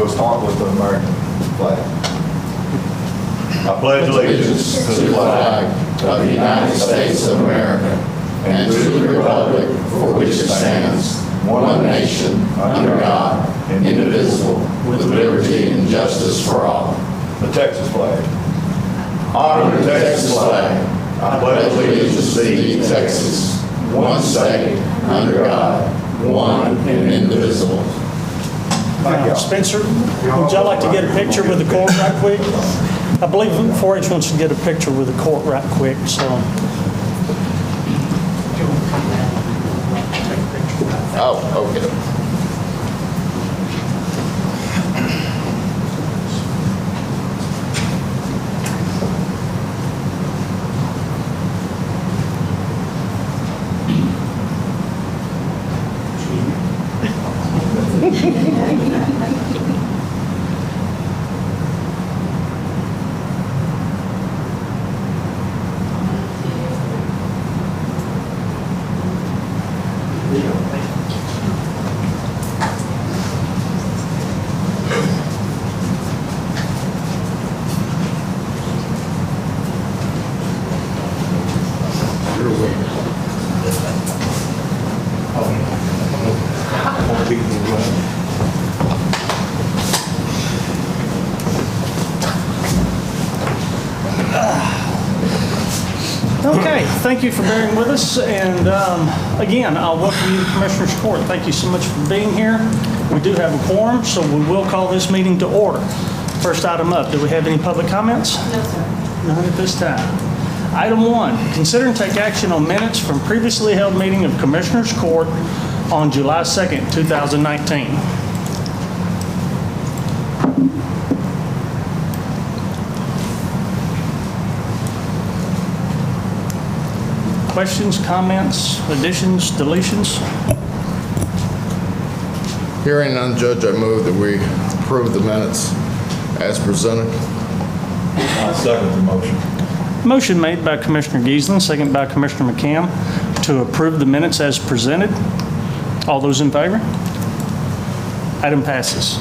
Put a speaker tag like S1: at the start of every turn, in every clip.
S1: We'll start with the American flag. I pledge allegiance to the flag
S2: of the United States of America and to the republic for which it stands, one nation, under God, indivisible, with liberty and justice for all.
S1: The Texas flag.
S2: Honor the Texas flag. I pledge allegiance to thee, Texas, one state, under God, one and indivisible.
S3: Spencer, would y'all like to get a picture with the court right quick? I believe 4-H wants to get a picture with the court right quick, so.
S2: Oh, okay.
S3: Okay, thank you for bearing with us, and again, I'll welcome you to Commissioner's Court. Thank you so much for being here. We do have a quorum, so we will call this meeting to order. First item up, do we have any public comments?
S4: No, sir.
S3: None at this time. Item 1, consider and take action on minutes from previously held meeting of Commissioner's Court on July 2nd, 2019. Questions, comments, additions, deletions?
S2: Hearing none, Judge, I move that we approve the minutes as presented.
S1: I second the motion.
S3: Motion made by Commissioner Giesland, second by Commissioner McCam to approve the minutes as presented. All those in favor? Item passes.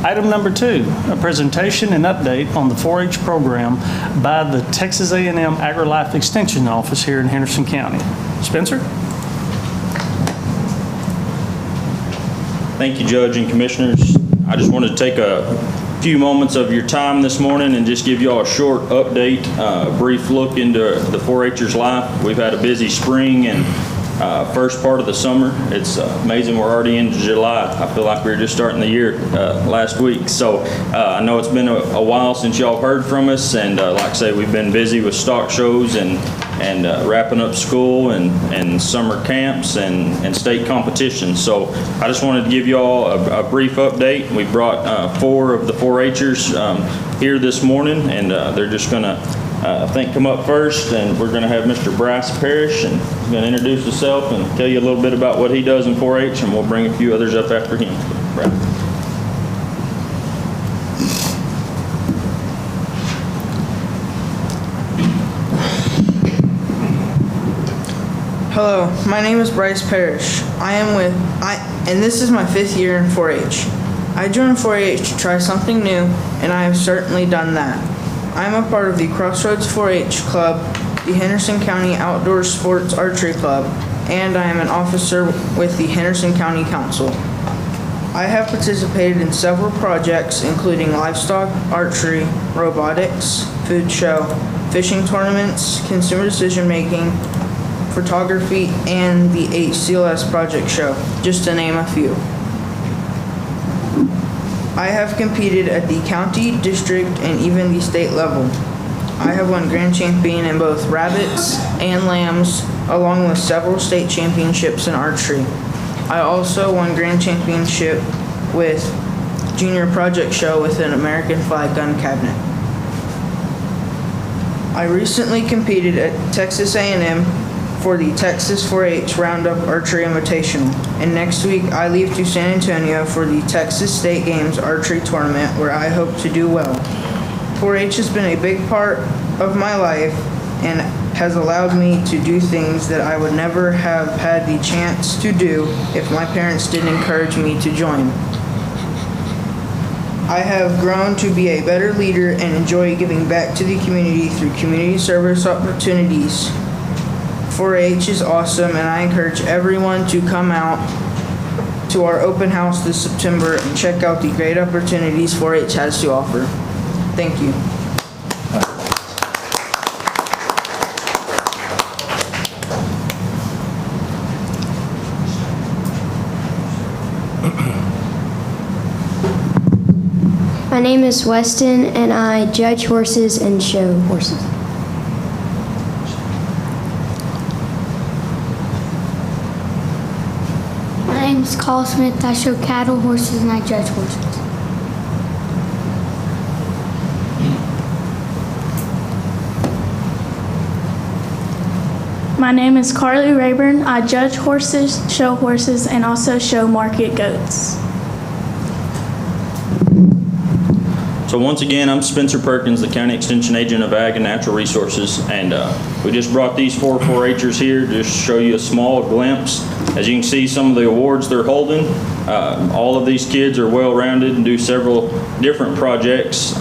S3: Item number 2, a presentation and update on the 4-H program by the Texas A&M AgriLife Extension Office here in Henderson County. Spencer?
S5: Thank you, Judge and Commissioners. I just wanted to take a few moments of your time this morning and just give you all a short update, a brief look into the 4-H'ers life. We've had a busy spring and first part of the summer. It's amazing we're already into July. I feel like we were just starting the year last week. So I know it's been a while since y'all heard from us, and like I say, we've been busy with stock shows and wrapping up school and summer camps and state competitions. So I just wanted to give you all a brief update. We brought 4 of the 4-H'ers here this morning, and they're just going to I think come up first, and we're going to have Mr. Bryce Parrish, and he's going to introduce himself and tell you a little bit about what he does in 4-H, and we'll bring a few others up after him. Bryce.
S6: Hello, my name is Bryce Parrish. And this is my 5th year in 4-H. I joined 4-H to try something new, and I have certainly done that. I am a part of the Crossroads 4-H Club, the Henderson County Outdoor Sports Archery Club, and I am an officer with the Henderson County Council. I have participated in several projects including livestock, archery, robotics, food show, fishing tournaments, consumer decision making, photography, and the HCLS project show, just to name a few. I have competed at the county, district, and even the state level. I have won grand champion in both rabbits and lambs, along with several state championships in archery. I also won grand championship with junior project show with an American flag gun cabinet. I recently competed at Texas A&M for the Texas 4-H Roundup Archery Invitational, and next week I leave to San Antonio for the Texas State Games Archery Tournament, where I hope to do well. 4-H has been a big part of my life and has allowed me to do things that I would never have had the chance to do if my parents didn't encourage me to join. I have grown to be a better leader and enjoy giving back to the community through community service opportunities. 4-H is awesome, and I encourage everyone to come out to our open house this September and check out the great opportunities 4-H has to offer. Thank you.
S4: My name is Weston, and I judge horses and show horses. My name is Carl Smith. I show cattle, horses, and I judge horses.
S7: My name is Carly Rayburn. I judge horses, show horses, and also show market goats.
S5: So once again, I'm Spencer Perkins, the County Extension Agent of Ag and Natural Resources, and we just brought these 4-H'ers here to just show you a small glimpse. As you can see, some of the awards they're holding. All of these kids are well-rounded and do several different projects.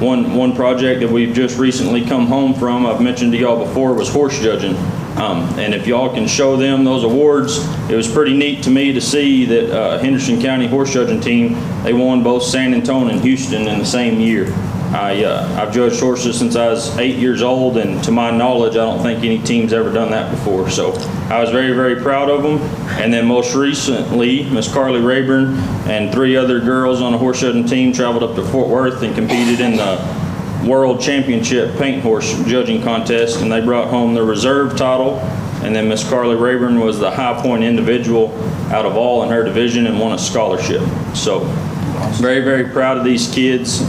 S5: One project that we've just recently come home from, I've mentioned to y'all before, was horse judging. And if y'all can show them those awards, it was pretty neat to me to see that Henderson County horse judging team, they won both San Antonio and Houston in the same year. I've judged horses since I was 8 years old, and to my knowledge, I don't think any team's ever done that before. So I was very, very proud of them. And then most recently, Miss Carly Rayburn and 3 other girls on a horse judging team traveled up to Fort Worth and competed in the World Championship Paint Horse Judging Contest, and they brought home the reserve title. And then Miss Carly Rayburn was the high point individual out of all in her division and won a scholarship. So very, very proud of these kids.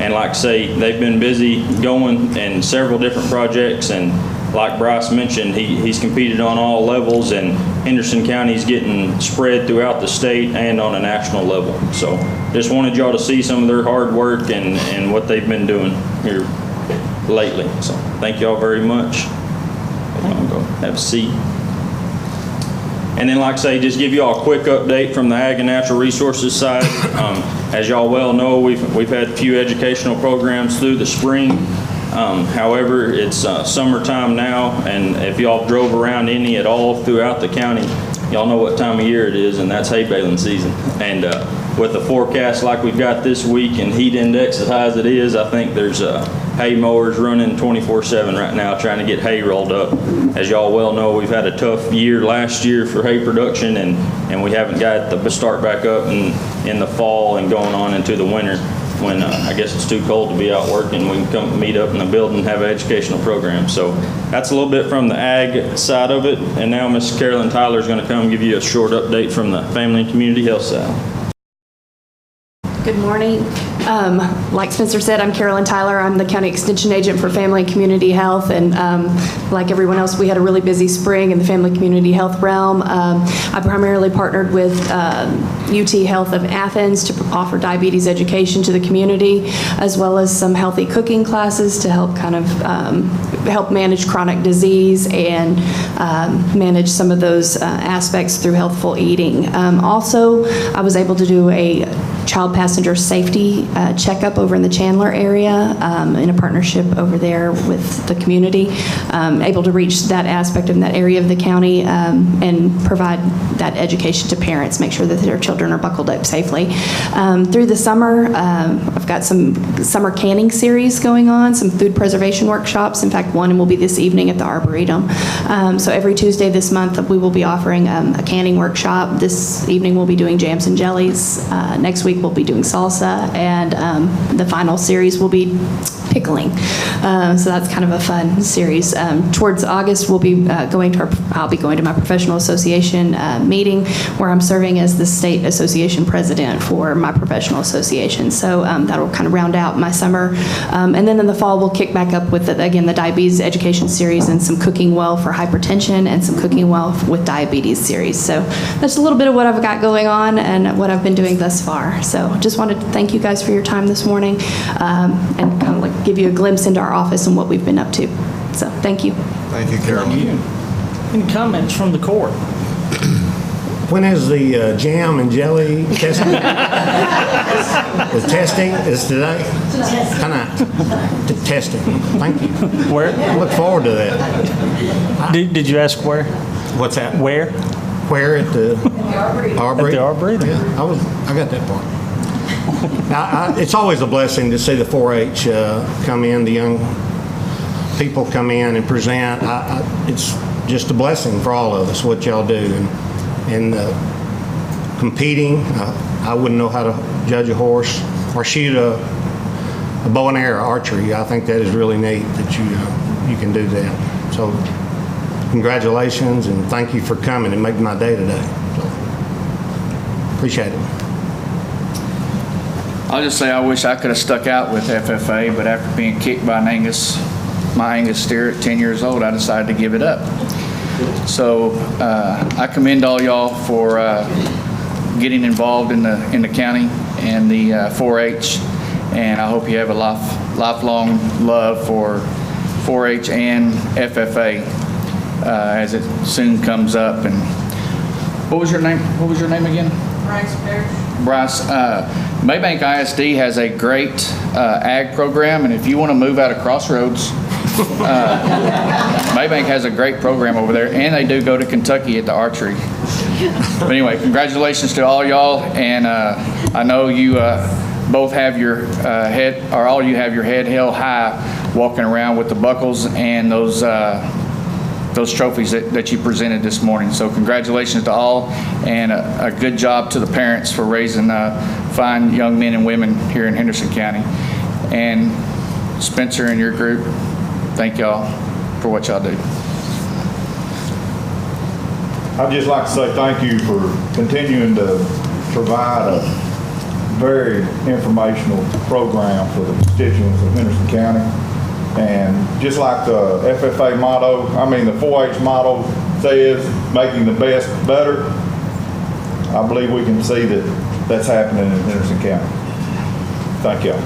S5: And like I say, they've been busy going in several different projects, and like Bryce mentioned, he's competed on all levels, and Henderson County's getting spread throughout the state and on a national level. So just wanted y'all to see some of their hard work and what they've been doing here lately. So thank y'all very much. Y'all go have a seat. And then, like I say, just give y'all a quick update from the Ag and Natural Resources side. As y'all well know, we've had a few educational programs through the spring. However, it's summertime now, and if y'all drove around any at all throughout the county, y'all know what time of year it is, and that's hay baling season. And with the forecast like we've got this week and heat index as high as it is, I think there's hay mowers running 24/7 right now trying to get hay rolled up. As y'all well know, we've had a tough year last year for hay production, and we haven't got the start back up in the fall and going on into the winter, when I guess it's too cold to be out working. We can come meet up in the building and have an educational program. So that's a little bit from the ag side of it. And now Miss Carolyn Tyler is going to come give you a short update from the family and community health side.
S8: Good morning. Like Spencer said, I'm Carolyn Tyler. I'm the County Extension Agent for Family and Community Health, and like everyone else, we had a really busy spring in the family community health realm. I primarily partnered with UT Health of Athens to offer diabetes education to the community, as well as some healthy cooking classes to help kind of help manage chronic disease and manage some of those aspects through healthful eating. Also, I was able to do a child passenger safety checkup over in the Chandler area in a partnership over there with the community, able to reach that aspect in that area of the county and provide that education to parents, make sure that their children are buckled up safely. Through the summer, I've got some summer canning series going on, some food preservation workshops. In fact, one will be this evening at the Arboretum. So every Tuesday this month, we will be offering a canning workshop. This evening, we'll be doing jams and jellies. Next week, we'll be doing salsa, and the final series will be pickling. So that's kind of a fun series. Towards August, we'll be I'll be going to my professional association meeting, where I'm serving as the state association president for my professional association. So that'll kind of round out my summer. And then in the fall, we'll kick back up with, again, the diabetes education series and some cooking well for hypertension and some cooking well with diabetes series. So that's a little bit of what I've got going on and what I've been doing thus far. So just wanted to thank you guys for your time this morning and kind of like give you a glimpse into our office and what we've been up to. So thank you.
S2: Thank you, Carolyn.
S3: Any comments from the court?
S9: When is the jam and jelly testing? The testing is today? Kind of testing. Thank you.
S3: Where?
S9: I look forward to that.
S3: Did you ask where?
S9: What's that?
S3: Where?
S9: Where at the Arboretum?
S3: At the Arboretum.
S9: Yeah, I got that part. Now, it's always a blessing to see the 4-H come in, the young people come in and present. It's just a blessing for all of us, what y'all do. And competing, I wouldn't know how to judge a horse or shoot a bow and arrow, archery. I think that is really neat that you can do that. So congratulations and thank you for coming and making my day today. So, appreciate it.
S10: I'll just say I wish I could have stuck out with FFA, but after being kicked by my Angus steer at 10 years old, I decided to give it up. So I commend all y'all for getting involved in the county and the 4-H, and I hope you have a lifelong love for 4-H and FFA as it soon comes up. And what was your name? What was your name again?
S6: Bryce Parrish.
S10: Bryce. Maybank ISD has a great ag program, and if you want to move out of Crossroads, Maybank has a great program over there, and they do go to Kentucky at the archery. But anyway, congratulations to all y'all, and I know you both have your head, or all you have your head held high walking around with the buckles and those trophies that you presented this morning. So congratulations to all, and a good job to the parents for raising fine young men and women here in Henderson County. And Spencer and your group, thank y'all for what y'all do.
S1: I'd just like to say thank you for continuing to provide a very informational program for the constituents of Henderson County. And just like the FFA motto, the 4-H motto says, making the best better, I believe we can see that that's happening in Henderson County. Thank y'all.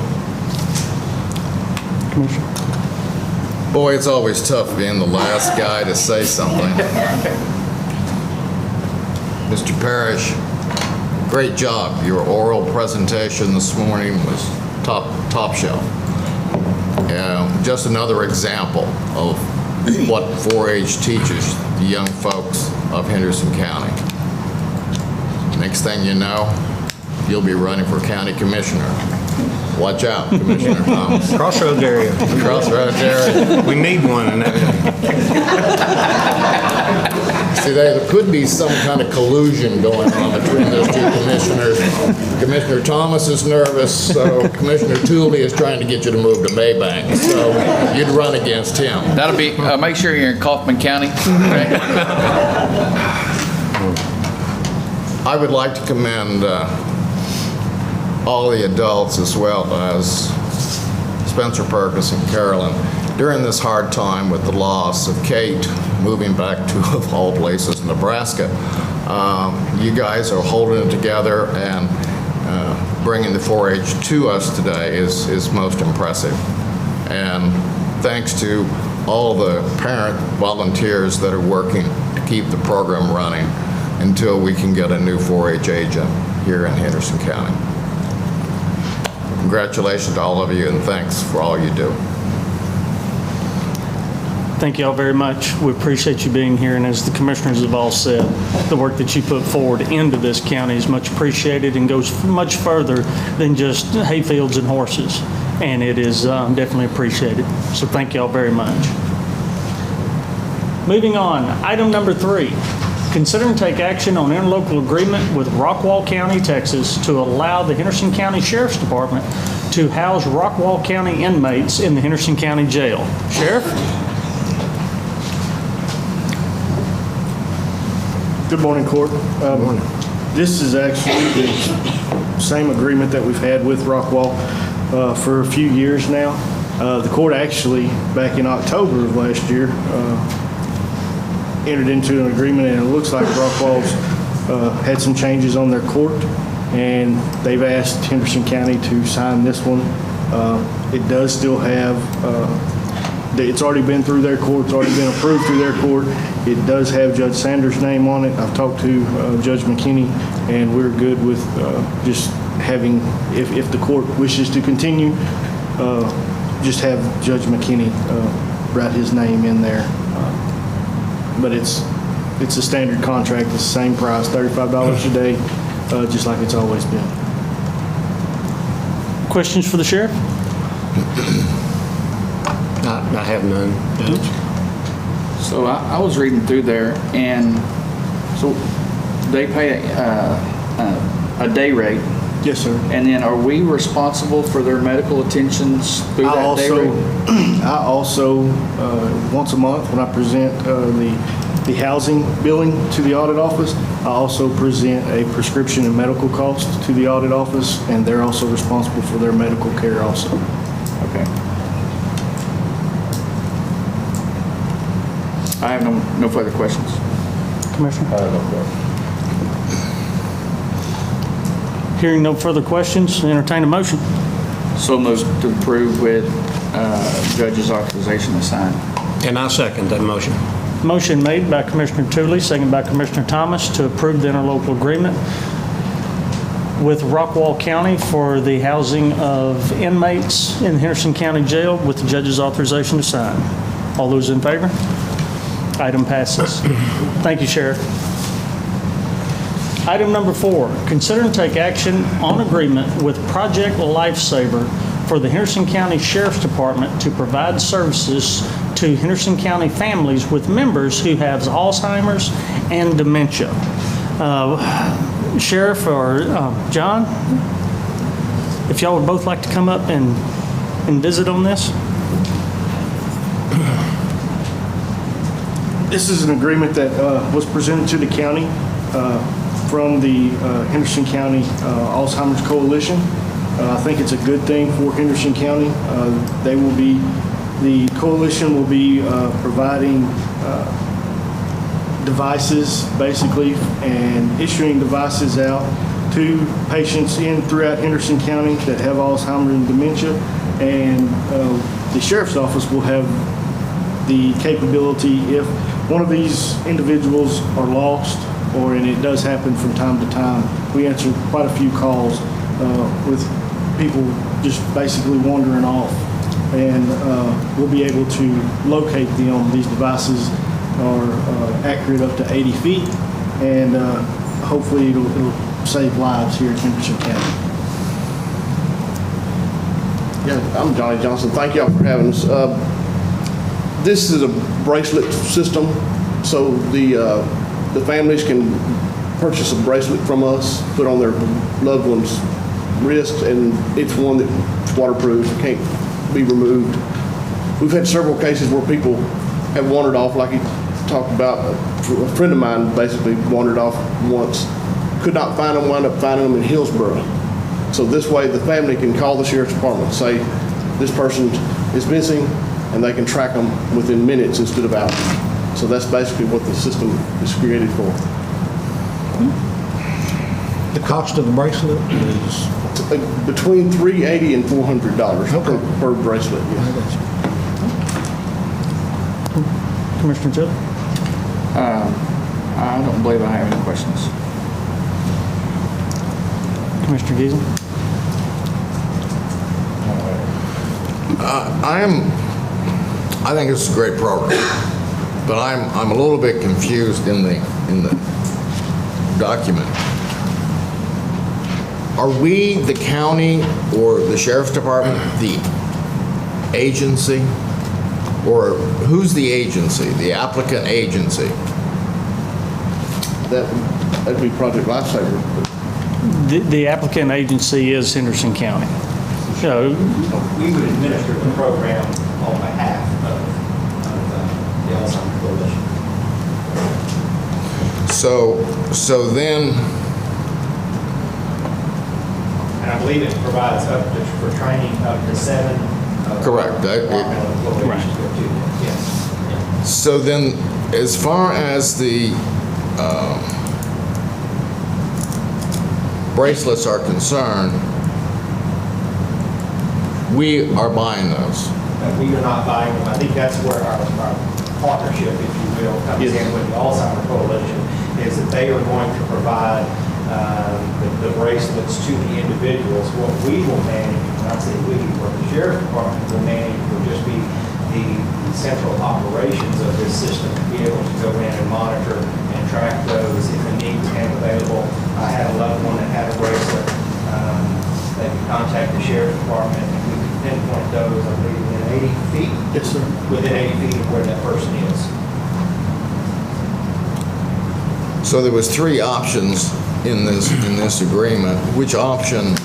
S2: Boy, it's always tough being the last guy to say something. Mr. Parrish, great job. Your oral presentation this morning was top shelf. Just another example of what 4-H teaches the young folks of Henderson County. Next thing you know, you'll be running for county commissioner. Watch out, Commissioner Thomas.
S9: Crossroads area.
S2: Crossroads area.
S9: We need one in that area.
S2: See, there could be some kind of collusion going on between those two commissioners. Commissioner Thomas is nervous, so Commissioner Tuley is trying to get you to move to Maybank. So you'd run against him.
S10: That'll be, make sure you're in Kaufman County. Okay?
S2: I would like to commend all the adults as well as Spencer Perkins and Carolyn during this hard time with the loss of Kate moving back to, of all places, Nebraska. You guys are holding it together, and bringing the 4-H to us today is most impressive. And thanks to all the parent volunteers that are working to keep the program running until we can get a new 4-H agent here in Henderson County. Congratulations to all of you, and thanks for all you do.
S3: Thank you all very much. We appreciate you being here, and as the commissioners have all said, the work that you put forward into this county is much appreciated and goes much further than just hay fields and horses, and it is definitely appreciated. So thank you all very much. Moving on, item number 3. Consider and take action on interlocal agreement with Rockwall County, Texas to allow the Henderson County Sheriff's Department to house Rockwall County inmates in the Henderson County Jail. Sheriff?
S11: Good morning, Court. This is actually the same agreement that we've had with Rockwall for a few years now. The court actually, back in October of last year, entered into an agreement, and it looks like Rockwall's had some changes on their court, and they've asked Henderson County to sign this one. It does still have it's already been through their court, it's already been approved through their court. It does have Judge Sanders' name on it. I've talked to Judge McKinney, and we're good with just having, if the court wishes to continue, just have Judge McKinney write his name in there. But it's a standard contract, it's the same price, $35 a day, just like it's always been.
S3: Questions for the sheriff?
S9: I have none, Judge.
S10: So I was reading through there, and so they pay a day rate.
S11: Yes, sir.
S10: And then are we responsible for their medical attentions through that day rate?
S11: I also, once a month, when I present the housing billing to the audit office, I also present a prescription and medical cost to the audit office, and they're also responsible for their medical care also.
S10: Okay. I have no further questions.
S3: Commissioner?
S1: I have no question.
S3: Hearing no further questions, entertain a motion.
S10: So moved to approve with judge's authorization to sign.
S9: And I second that motion.
S3: Motion made by Commissioner Tuley, second by Commissioner Thomas to approve the interlocal agreement with Rockwall County for the housing of inmates in Henderson County Jail with the judge's authorization to sign. All those in favor? Item passes. Thank you, Sheriff. Item number 4, consider and take action on agreement with Project Lifesaver for the Henderson County Sheriff's Department to provide services to Henderson County families with members who have Alzheimer's and dementia. Sheriff or John, if y'all would both like to come up and visit on this.
S11: This is an agreement that was presented to the county from the Henderson County Alzheimer's Coalition. I think it's a good thing for Henderson County. The coalition will be providing devices, basically, and issuing devices out to patients throughout Henderson County that have Alzheimer's and dementia. And the sheriff's office will have the capability, if one of these individuals are lost, and it does happen from time to time, we answer quite a few calls with people just basically wandering off, and we'll be able to locate them. These devices are accurate up to 80 feet, and hopefully it'll save lives here in Henderson County.
S12: Yeah, I'm Johnny Johnson. Thank y'all for having us. This is a bracelet system, so the families can purchase a bracelet from us, put on their loved one's wrist, and it's one that's waterproof, can't be removed. We've had several cases where people have wandered off, like you talked about. A friend of mine basically wandered off once, could not find them, wound up finding them in Hillsborough. So this way the family can call the sheriff's department, say this person is missing, and they can track them within minutes instead of hours. So that's basically what the system is created for.
S9: The cost of the bracelet is?
S12: Between $380 and $400 per bracelet, yes.
S3: Commissioner Tuley?
S10: I don't believe I have any questions.
S3: Commissioner Giesen?
S2: I think it's a great program, but I'm a little bit confused in the document. Are we, the county or the sheriff's department, the agency? Or who's the agency, the applicant agency?
S12: That'd be Project Lifesaver.
S3: The applicant agency is Henderson County. So
S13: we would administer the program on behalf of the Alzheimer's Coalition.
S2: So then,
S13: And I believe it provides up to, for training up to 7.
S2: Correct.
S13: Departmental employees
S3: Right.
S13: to do that, yes. Yeah.
S2: so then, as far as the bracelets are concerned, we are buying those.
S13: We are not buying them. I think that's where our partnership, if you will, comes in with the Alzheimer Coalition, is that they are going to provide the bracelets to the individuals. What we will manage, when I say we, what the Sheriff's Department will manage will just be the central operations of this system to be able to go in and monitor and track those if a need became available. I had a loved one that had a bracelet. They could contact the Sheriff's Department and we could pinpoint those, I believe, within 80 feet?
S11: Yes, sir.
S13: Within 80 feet of where that person is.
S2: So there was 3 options in this agreement. Which option?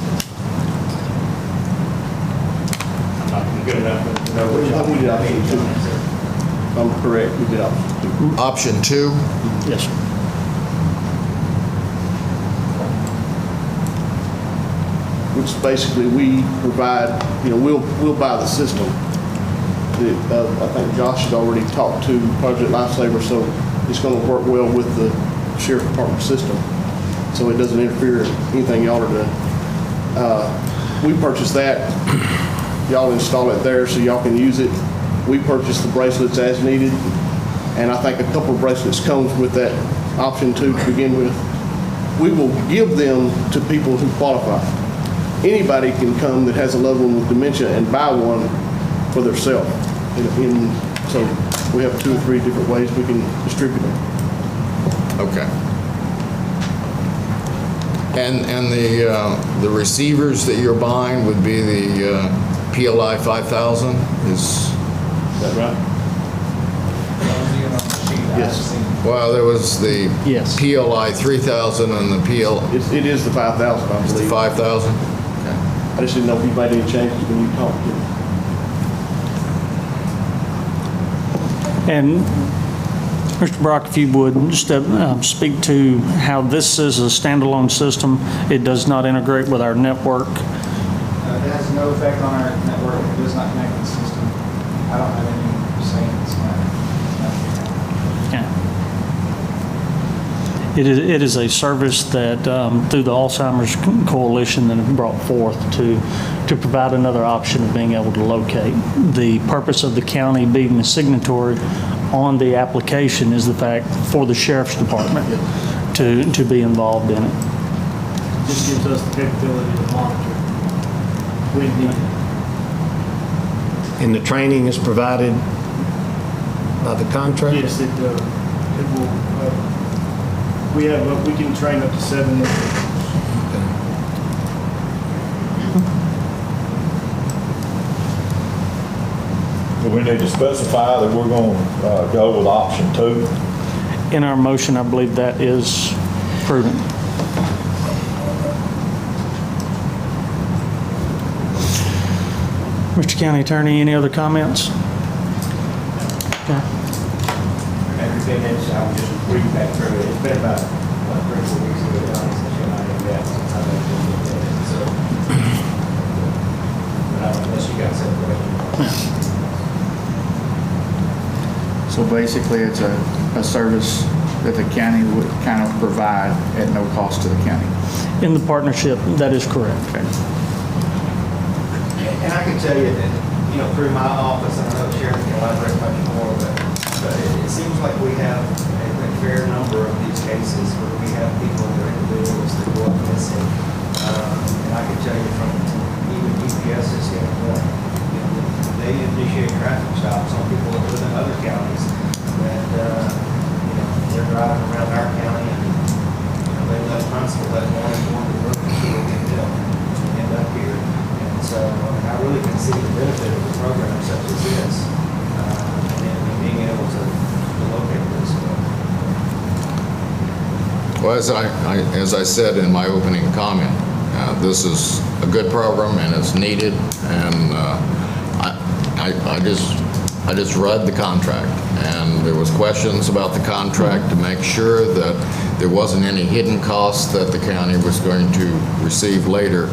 S13: I'm not good enough to know which
S12: We did option 2.
S13: sir.
S12: If I'm correct, we did option 2.
S2: Option 2?
S11: Yes, sir.
S12: Which basically we provide, we'll buy the system. I think Josh had already talked to Project Lifesaver, so it's going to work well with the Sheriff's Department system, so it doesn't interfere with anything y'all are doing. We purchase that, y'all install it there so y'all can use it. We purchase the bracelets as needed, and I think a couple of bracelets comes with that option 2 to begin with. We will give them to people who qualify. Anybody can come that has a loved one with dementia and buy one for themselves. So we have 2 or 3 different ways we can distribute them.
S2: Okay. And the receivers that you're buying would be the PLI 5000? Is
S12: that right? Yes.
S2: Well, there was the PLI 3000 and the PL.
S12: It is the 5000, I believe.
S2: It's the 5000? Okay.
S12: I just didn't know if you made any changes when you talked to them.
S3: And Mr. Brock, if you would, just speak to how this is a standalone system. It does not integrate with our network.
S13: It has no effect on our network. It does not connect to the system. I don't have any saying it's not.
S3: It is a service that, through the Alzheimer's Coalition, that have brought forth to provide another option of being able to locate. The purpose of the county being the signatory on the application is the fact for the Sheriff's Department to be involved in it.
S11: Just gives us the capability to monitor when needed.
S9: And the training is provided by the contractor?
S11: Yes, it will. We can train up to 7 individuals.
S1: Do we need to specify that we're going to go with option 2?
S3: In our motion, I believe that is prudent. Mr. County Attorney, any other comments? Okay.
S13: Everything is, I was just reading back through it. It's been about, 3 or 4 weeks ago, since I did that, since I've been looking at it. So, but unless you got some questions.
S10: So basically, it's a service that the county would kind of provide at no cost to the county.
S3: In the partnership, that is correct.
S10: Okay.
S13: And I can tell you that, through my office, I know the Sheriff can elaborate much more, but it seems like we have a fair number of these cases where we have people that are individuals that go up missing. And I can tell you from even UPS's standpoint, they initiate traffic stops on people that live in other counties that, they're driving around our county and, they left Huntsville that morning going to work and they get them and end up here. And so I really can see the benefit of a program such as this, and being able to locate this.
S2: Well, as I said in my opening comment, this is a good program and it's needed, and I just read the contract, and there was questions about the contract to make sure that there wasn't any hidden costs that the county was going to receive later.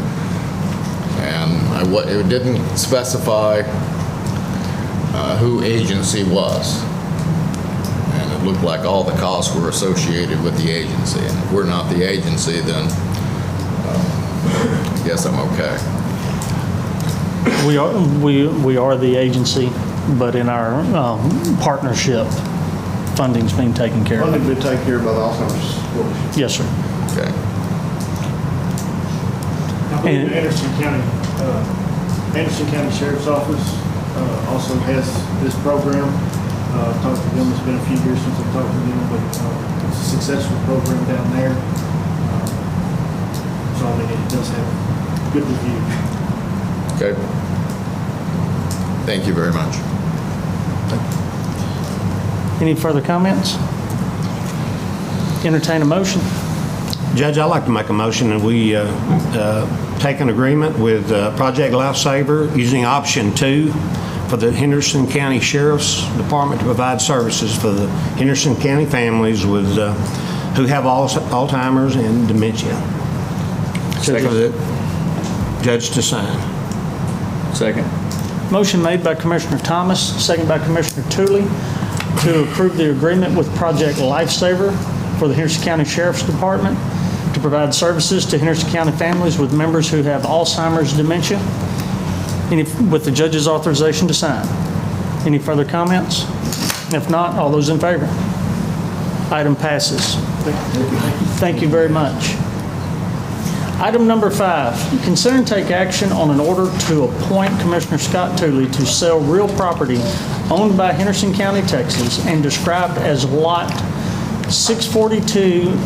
S2: And it didn't specify who agency was. And it looked like all the costs were associated with the agency. And if we're not the agency, then I guess I'm okay.
S3: We are the agency, but in our partnership, funding's being taken care of.
S12: Funding been taken care of by the Alzheimer's Coalition.
S3: Yes, sir.
S2: Okay.
S11: I believe the Henderson County Sheriff's Office also has this program. I've talked to them, it's been a few years since I've talked to them, but it's a successful program down there. So I mean, it does have good reviews.
S2: Okay. Thank you very much.
S3: Any further comments? Entertain a motion.
S9: Judge, I'd like to make a motion that we take an agreement with Project Lifesaver using option 2 for the Henderson County Sheriff's Department to provide services for the Henderson County families with who have Alzheimer's and dementia.
S10: Second.
S9: For the judge to sign.
S10: Second.
S3: Motion made by Commissioner Thomas, second by Commissioner Tuley, to approve the agreement with Project Lifesaver for the Henderson County Sheriff's Department to provide services to Henderson County families with members who have Alzheimer's dementia. With the judge's authorization to sign. Any further comments? If not, all those in favor? Item passes. Thank you very much. Item number 5, consider and take action on an order to appoint Commissioner Scott Tuley to sell real property owned by Henderson County, Texas, and described as Lot 642,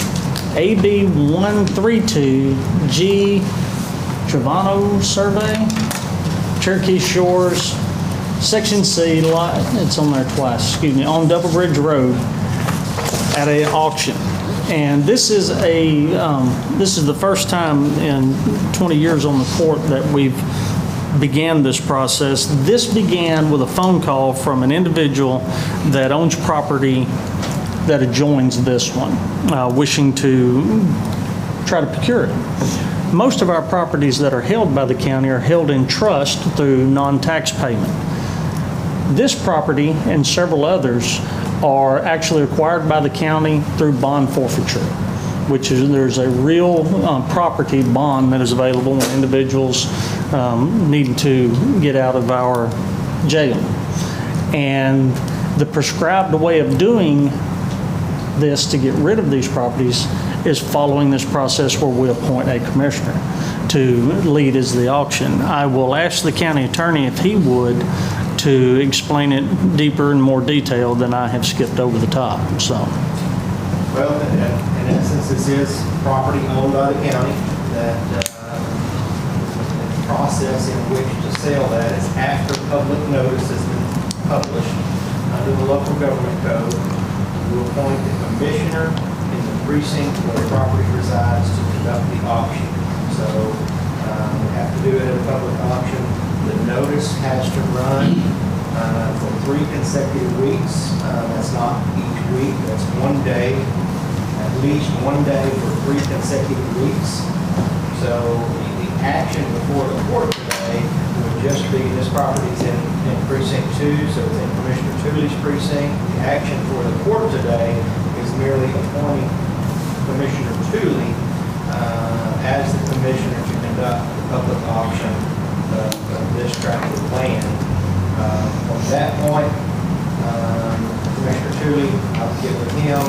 S3: AB 132, G Chovanno Survey, Cherokee Shores, Section C, lot, it's on there twice, excuse me, on Double Bridge Road at an auction. And this is the first time in 20 years on the court that we've began this process. This began with a phone call from an individual that owns property that adjoins this one, wishing to try to procure it. Most of our properties that are held by the county are held in trust through non-tax payment. This property and several others are actually acquired by the county through bond forfeiture, which is there's a real property bond that is available when individuals need to get out of our jail. And the prescribed way of doing this to get rid of these properties is following this process where we appoint a commissioner to lead as the auction. I will ask the county attorney if he would to explain it deeper and more detail than I have skipped over the top, so.
S13: Well, in essence, this is property owned by the county that the process in which to sell that is after public notice has been published under the local government code. We will appoint the commissioner in the precinct where the property resides to conduct the auction. So we have to do it at a public auction. The notice has to run for 3 consecutive weeks. That's not each week. That's one day, at least one day for 3 consecutive weeks. So the action before the court today would just be, this property is in precinct 2, so it's in Commissioner Tuley's precinct. The action for the court today is merely appointing Commissioner Tuley as the commissioner to conduct the public auction of this tract of land. From that point, Commissioner Tuley, I'll get with him.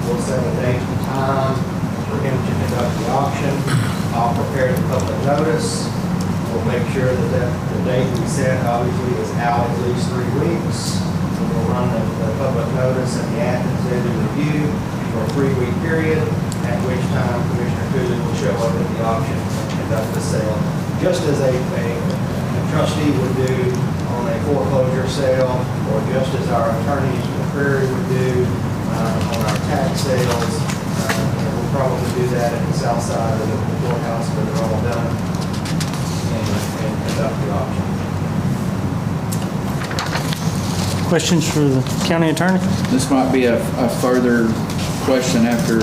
S13: We'll set a date and time for him to conduct the auction. I'll prepare the public notice. We'll make sure that the date we set obviously is out at least 3 weeks. We'll run the public notice and the Athens Daily Review for a 3-week period, at which time Commissioner Tuley will show up at the auction and conduct the sale, just as a trustee would do on a foreclosure sale, or just as our attorneys in the Prairie would do on our tax sales. We'll probably do that at the south side of the courthouse where they're all done and conduct the auction.
S3: Questions for the county attorney?
S10: This might be a further question after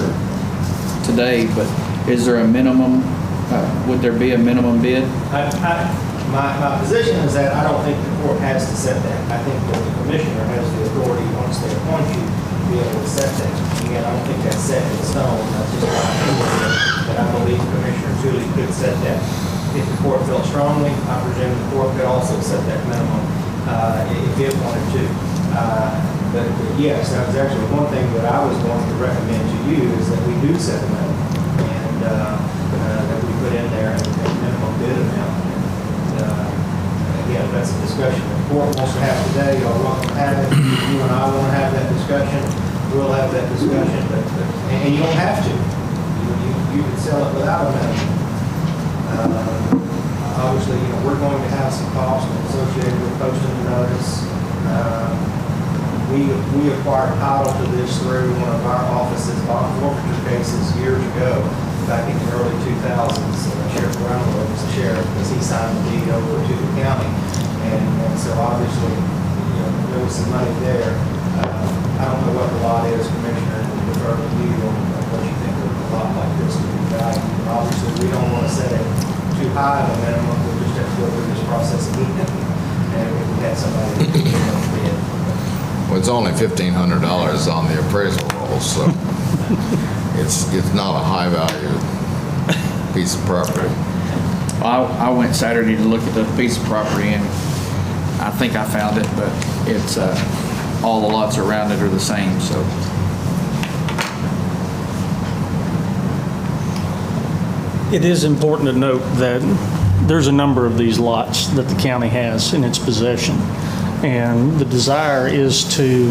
S10: today, but is there a minimum, would there be a minimum bid?
S13: My position is that I don't think the court has to set that. I think that the commissioner has the authority, once they appoint you, to be able to set that. Again, I don't think that's set in stone. That's just my opinion, that I believe Commissioner Tuley could set that. If the court felt strongly, I presume the court could also set that minimum if it wanted to. But yes, that was actually one thing that I was going to recommend to you is that we do set a minimum and that we put in there a minimum bid amount. Again, that's a discussion the court wants to have today. Y'all welcome to have it. You and I want to have that discussion. We'll have that discussion, and you don't have to. You can sell it without a minimum. Obviously, we're going to have some costs associated with posting the notice. We acquired title to this through one of our office's bond forfeiture cases years ago, back in the early 2000s. Sheriff Brown was the sheriff because he signed the deed over to the county. And so obviously, there was some money there. I don't know what the lot is, Commissioner, and we'll defer to you on what you think of a lot like this would be valued. Obviously, we don't want to set it too high of a minimum. We'll just have to go through this process again. And if we had somebody bid.
S2: Well, it's only $1,500 on the appraisal roll, so it's not a high value piece of property.
S10: Well, I went Saturday to look at the piece of property, and I think I found it, but it's all the lots around it are the same, so.
S3: It is important to note that there's a number of these lots that the county has in its possession. And the desire is to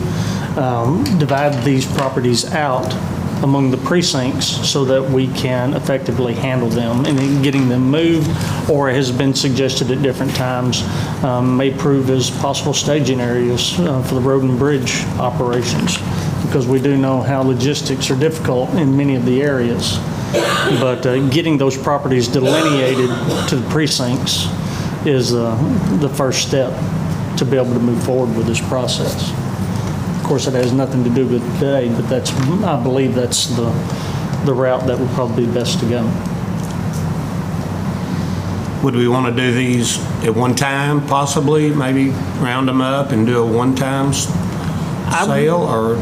S3: divide these properties out among the precincts so that we can effectively handle them. And then getting them moved, or has been suggested at different times, may prove as possible staging areas for the road and bridge operations, because we do know how logistics are difficult in many of the areas. But getting those properties delineated to the precincts is the first step to be able to move forward with this process. Of course, it has nothing to do with today, but I believe that's the route that would probably be best to go.
S9: Would we want to do these at one time, possibly, maybe round them up and do a one-time sale, or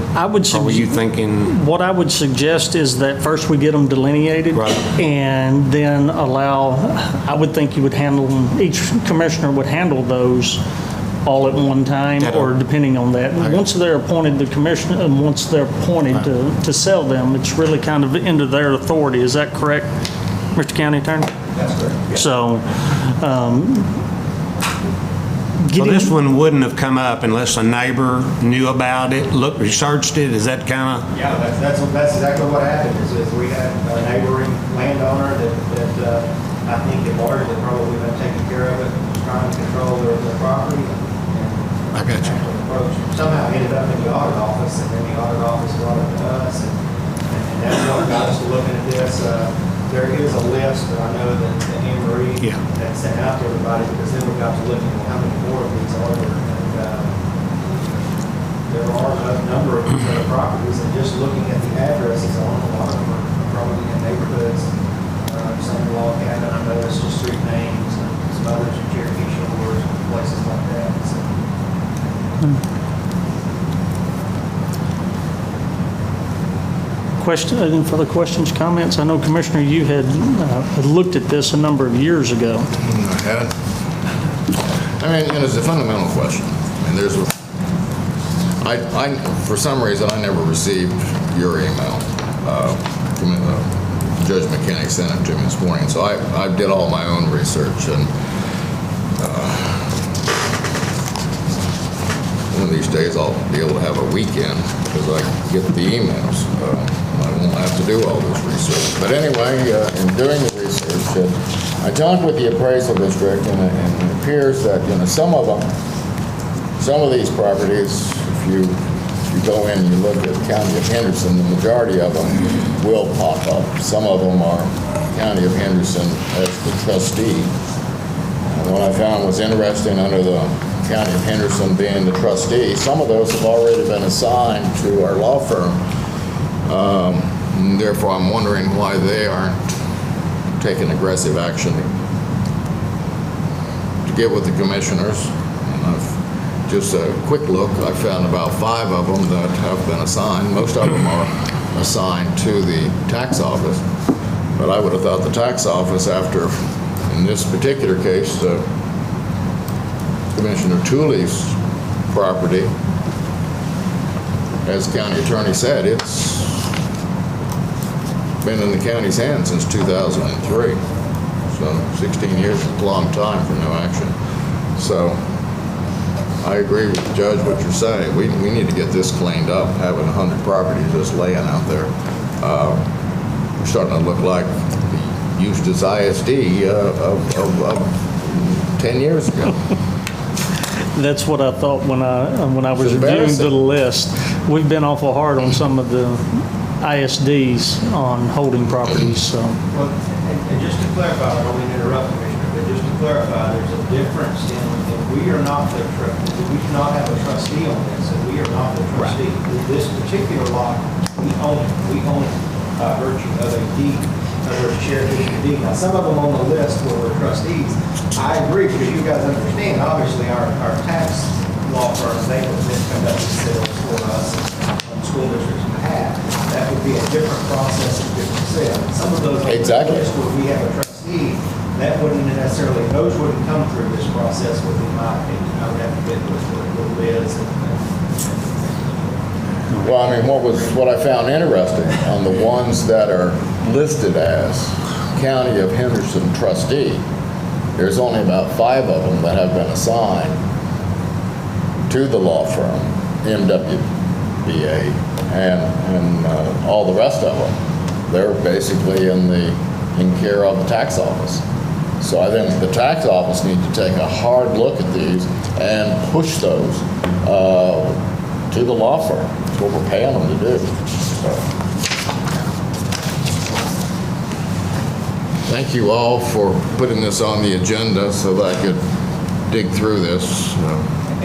S9: were you thinking?
S3: What I would suggest is that first we get them delineated,
S9: right,
S3: and then I would think you would handle them, each commissioner would handle those all at one time, or depending on that. Once they're appointed, the commissioner, and once they're appointed to sell them, it's really kind of into their authority. Is that correct, Mr. County Attorney?
S13: That's correct. Yeah.
S3: So,
S9: So this one wouldn't have come up unless a neighbor knew about it, researched it. Is that kind of?
S13: Yeah, that's exactly what happened. Is we had a neighboring landowner that I think had largely probably been taking care of it, was trying to control their property.
S9: I got you.
S13: Somehow ended up in the audit office, and then the audit office brought it to us, and that's what got us to looking at this. There is a list that I know that Anne Marie had sent out to everybody, because then we got to looking at how many more of these are there. And there are a number of these other properties, and just looking at the addresses on a lot of them are probably in neighborhoods. Some log cabin, I know it's just street names, and some others are Cherokee Shores, places like that. So.
S3: Any further questions, comments? I know, Commissioner, you had looked at this a number of years ago.
S2: I had. I mean, it's a fundamental question. And for some reason, I never received your email. Judge McKinney sent it to me this morning, so I did all my own research, and one of these days I'll be able to have a weekend because I get the emails. I won't have to do all this research. But anyway, in doing the research, I talked with the appraisal district, and it appears that some of these properties, if you go in and you look at the County of Henderson, the majority of them will pop up. Some of them are County of Henderson as the trustee. And what I found was interesting, under the County of Henderson being the trustee, some of those have already been assigned to our law firm. Therefore, I'm wondering why they aren't taking aggressive action to get with the commissioners. Just a quick look, I found about 5 of them that have been assigned. Most of them are assigned to the tax office. But I would have thought the tax office, after In this particular case, Commissioner Tuley's property, as the county attorney said, it's been in the county's hands since 2003. So 16 years is a long time for no action. So I agree with the judge what you're saying. We need to get this cleaned up. Having 100 properties just laying out there, we're starting to look like the Eustis ISD of 10 years ago.
S3: That's what I thought when I was reviewing
S2: embarrassing.
S3: the list. We've been awful hard on some of the ISDs on holding properties, so.
S13: Well, and just to clarify, I don't mean to interrupt, Commissioner, but just to clarify, there's a difference in we are not the, we do not have a trustee on this, and we are not the trustee. This particular lot, we own it by virtue of a deed, or a Cherokee deed. Now, some of them on the list were trustees. I agree, because you guys understand, obviously, our tax law firms, they would then conduct the sales for us on school districts' behalf. That would be a different process and different sale. Some of those on the list where we have a trustee, that wouldn't necessarily, those wouldn't come through this process, would be my opinion. I would have to get with Liz and
S2: Well, I mean, what I found interesting on the ones that are listed as County of Henderson trustee, there's only about 5 of them that have been assigned to the law firm, MWBA, and all the rest of them, they're basically in care of the tax office. So I think the tax office needs to take a hard look at these and push those to the law firm. That's what we're paying them to do. So. Thank you all for putting this on the agenda so that I could dig through this.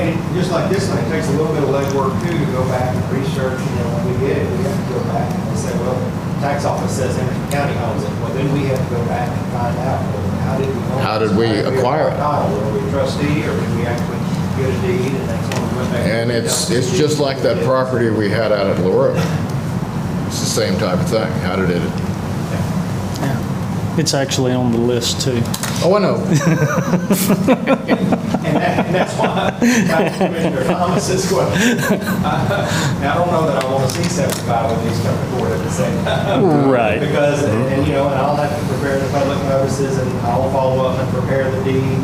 S13: And just like this one, it takes a little bit of legwork too to go back and research. When we get it, we have to go back and say, well, the tax office says Henderson County owns it. Well, then we have to go back and find out, well, how did we acquire it? Were we a trustee, or did we actually get a deed? And that's when we went back.
S2: And it's just like that property we had out at LaRue. It's the same type of thing. How did it?
S3: It's actually on the list too.
S2: Oh, I know.
S13: and that's why Commissioner Thomas's question. Now, I don't know that I want to see 75 of these come to court at the same time.
S3: Right.
S13: Because, and I'll have to prepare the public notices, and I'll follow up and prepare the deed,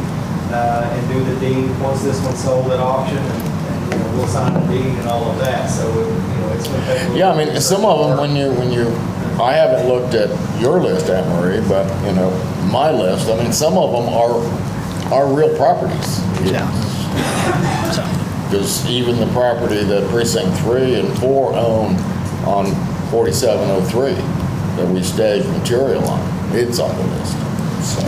S13: and do the deed once this one's sold at auction, and we'll sign the deed and all of that. So, it's going to take a little
S2: Yeah, I mean, some of them, when you, I haven't looked at your list, Anne Marie, but, my list, I mean, some of them are real properties.
S3: Yeah.
S2: Because even the property that precinct 3 and 4 own on 4703 that we staged material on, it's on the list. So.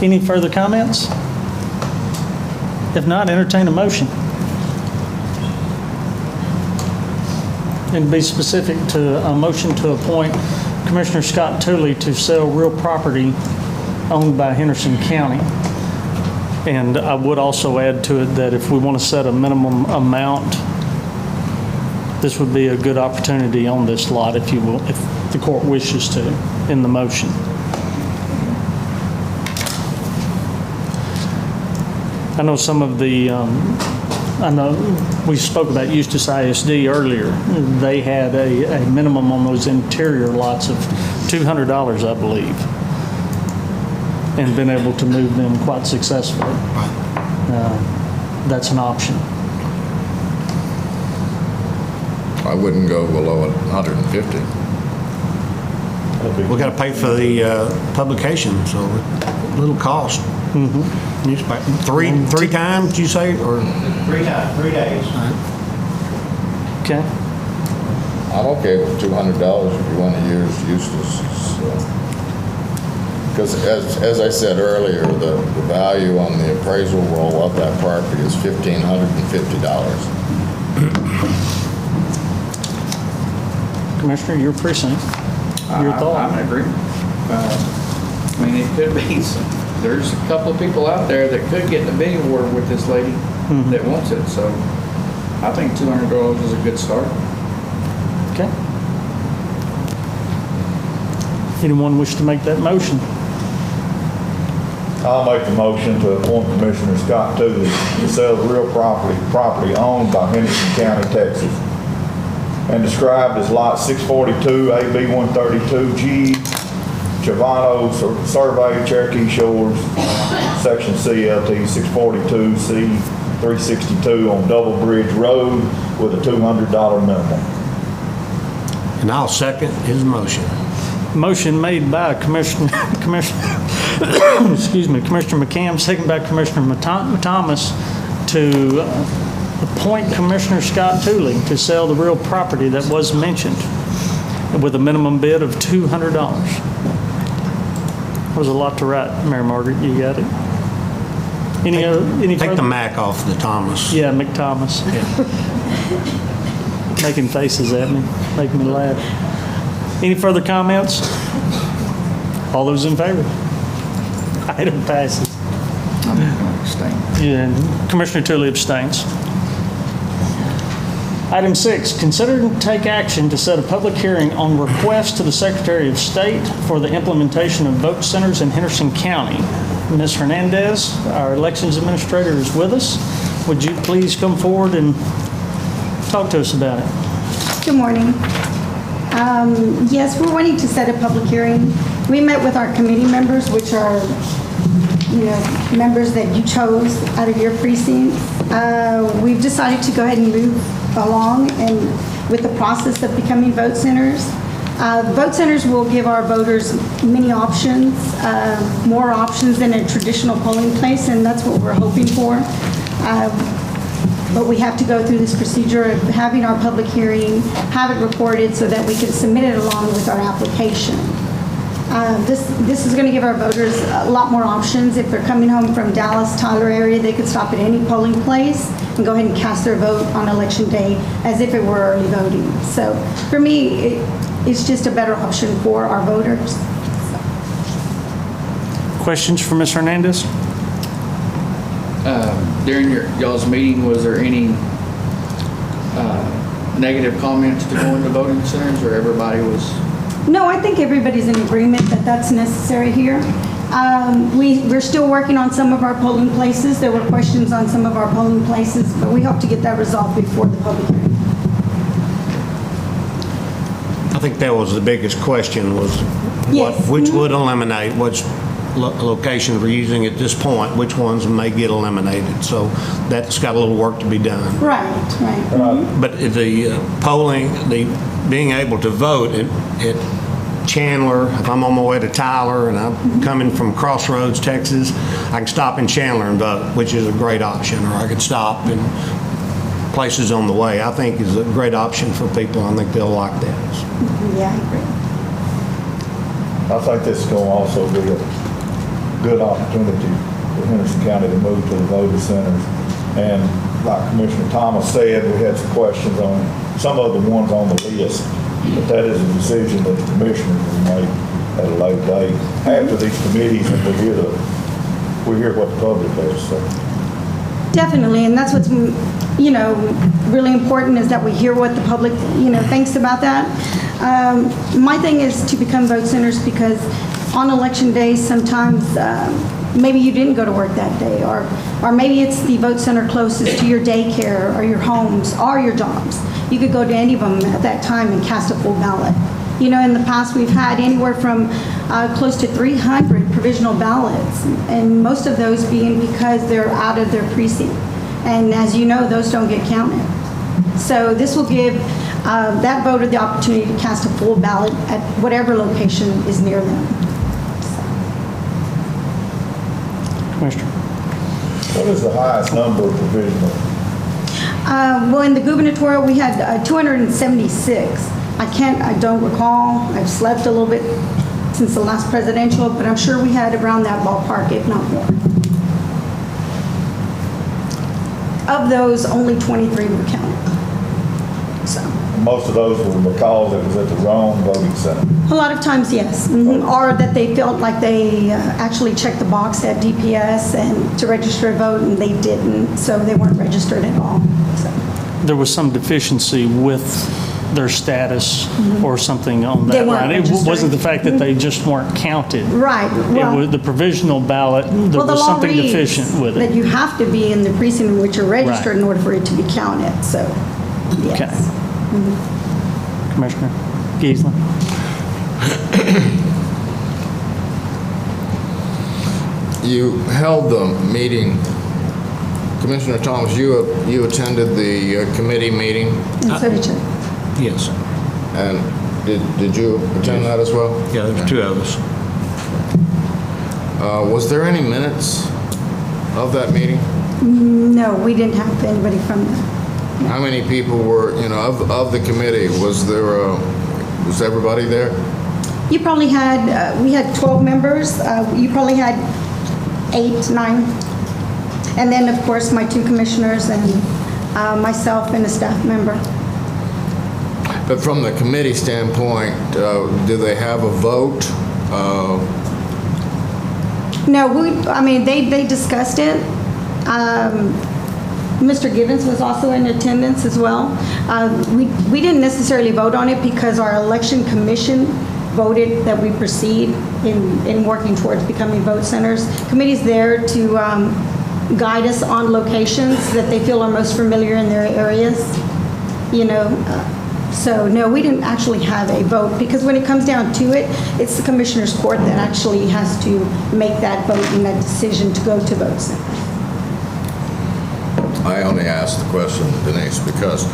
S3: Any further comments? If not, entertain a motion. And to be specific, to a motion to appoint Commissioner Scott Tuley to sell real property owned by Henderson County. And I would also add to it that if we want to set a minimum amount, this would be a good opportunity on this lot, if you will, if the court wishes to, in the motion. I know some of the, I know we spoke about Eustis ISD earlier. They had a minimum on those interior lots of $200, I believe, and been able to move them quite successfully. That's an option.
S2: I wouldn't go below 150.
S9: We got to pay for the publication, so a little cost. Newspaper. Three times, you say, or
S13: 3 times, 3 days.
S3: Okay.
S2: I'm okay with $200 if you want to use Eustis. Because as I said earlier, the value on the appraisal roll of that property is $1,550.
S3: Commissioner, your precinct. Your thought.
S10: I'm in agreement. I mean, it could be there's a couple of people out there that could get the bidding war with this lady that wants it. So I think $200 is a good start.
S3: Okay. Anyone wish to make that motion?
S1: I'll make the motion to appoint Commissioner Scott Tuley to sell the real property owned by Henderson County, Texas, and described as Lot 642, AB 132, G Chovanno Survey, Cherokee Shores, Section CLT 642, C 362 on Double Bridge Road with a $200 minimum.
S9: And I'll second his motion.
S3: Motion made by Commissioner McCam, second by Commissioner Thomas to appoint Commissioner Scott Tuley to sell the real property that was mentioned with a minimum bid of $200. That was a lot to write, Mary Margaret. You got it? Any
S9: Take
S3: further?
S9: the Mac off the Thomas.
S3: Yeah, McThomas. Making faces at me, making me laugh. Any further comments? All those in favor? Item passes.
S10: I'm going to abstain.
S3: Yeah, Commissioner Tuley abstains. Item 6, consider and take action to set a public hearing on request to the Secretary of State for the implementation of vote centers in Henderson County. Ms. Hernandez, our elections administrator, is with us. Would you please come forward and talk to us about it?
S14: Good morning. Yes, we're wanting to set a public hearing. We met with our committee members, which are, members that you chose out of your precincts. We've decided to go ahead and move along and with the process of becoming vote centers. Vote centers will give our voters many options, more options than a traditional polling place, and that's what we're hoping for. But we have to go through this procedure of having our public hearing, have it recorded so that we can submit it along with our application. This is going to give our voters a lot more options. If they're coming home from Dallas, Tyler area, they could stop at any polling place and go ahead and cast their vote on election day as if it were early voting. So for me, it's just a better option for our voters.
S3: Questions for Ms. Hernandez?
S10: During y'all's meeting, was there any negative comments to going to voting centers, or everybody was?
S14: No, I think everybody's in agreement that that's necessary here. We're still working on some of our polling places. There were questions on some of our polling places, but we hope to get that resolved before the public hearing.
S9: I think that was the biggest question was
S14: Yes.
S9: which would eliminate, which locations we're using at this point, which ones may get eliminated. So that's got a little work to be done.
S14: Right.
S9: But the polling, the being able to vote at Chandler, if I'm on my way to Tyler and I'm coming from Crossroads, Texas, I can stop in Chandler and vote, which is a great option, or I could stop in places on the way. I think is a great option for people. I think they'll like that.
S14: Yeah, I agree.
S1: I think this is going to also be a good opportunity for Henderson County to move to the voter centers. And like Commissioner Thomas said, we had some questions on some of the ones on the list, but that is a decision that the commissioners will make at a later date after these committees, and we hear what the public has to say.
S14: Definitely, and that's what's, really important is that we hear what the public, thinks about that. My thing is to become vote centers because on election day, sometimes maybe you didn't go to work that day, or maybe it's the vote center closest to your daycare or your homes or your jobs. You could go to any of them at that time and cast a full ballot. In the past, we've had anywhere from close to 300 provisional ballots, and most of those being because they're out of their precinct. And as you know, those don't get counted. So this will give that voter the opportunity to cast a full ballot at whatever location is near them.
S3: Commissioner.
S1: What is the highest number of provisional?
S14: Well, in the gubernatorial, we had 276. I don't recall. I've slept a little bit since the last presidential, but I'm sure we had around that ballpark, if not more. Of those, only 23 were counted. So.
S1: Most of those were because it was at the wrong voting center.
S14: A lot of times, yes. Or that they felt like they actually checked the box at DPS and to register a vote, and they didn't, so they weren't registered at all. So.
S3: There was some deficiency with their status or something on
S14: They
S3: that
S14: weren't
S3: line. It
S14: registered.
S3: wasn't the fact that they just weren't counted.
S14: Right,
S3: It
S14: well-
S3: was the provisional ballot, there
S14: Well, the
S3: was
S14: law
S3: something
S14: reads
S3: deficient with
S14: that
S3: it.
S14: you have to be in the precinct in which you're registered
S3: Right.
S14: in order for it to be counted, so,
S3: Okay.
S14: yes.
S3: Commissioner Giesler?
S2: You held the meeting, Commissioner Thomas, you attended the committee meeting,
S14: And so did you.
S9: Yes.
S2: and did you attend that as well?
S9: Yeah, there's two of us.
S2: Was there any minutes of that meeting?
S14: No, we didn't have anybody from the,
S2: How many people were, of the committee, was everybody there?
S14: you probably had, we had 12 members, you probably had 8, 9. And then, of course, my 2 commissioners and myself and a staff member.
S2: But from the committee standpoint, do they have a vote?
S14: No, they discussed it. Mr. Givens was also in attendance as well. We didn't necessarily vote on it because our election commission voted that we proceed in working towards becoming vote centers. Committee's there to guide us on locations that they feel are most familiar in their areas, So, no, we didn't actually have a vote, because when it comes down to it, it's the Commissioner's Court that actually has to make that vote and that decision to go to vote center.
S2: I only asked the question, Denise, because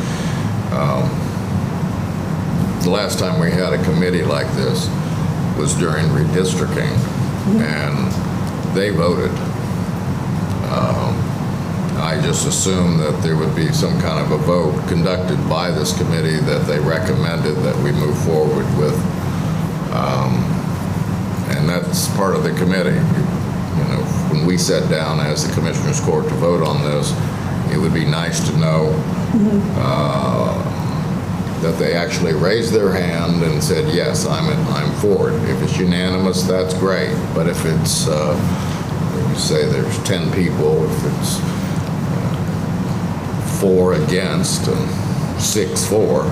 S2: the last time we had a committee like this was during redistricting, and they voted. I just assumed that there would be some kind of a vote conducted by this committee that they recommended that we move forward with. And that's part of the committee. When we sat down as the Commissioner's Court to vote on this, it would be nice to know that they actually raised their hand and said, yes, I'm for it. If it's unanimous, that's great. But if it's, you say there's 10 people, if it's 4 against and 6 for,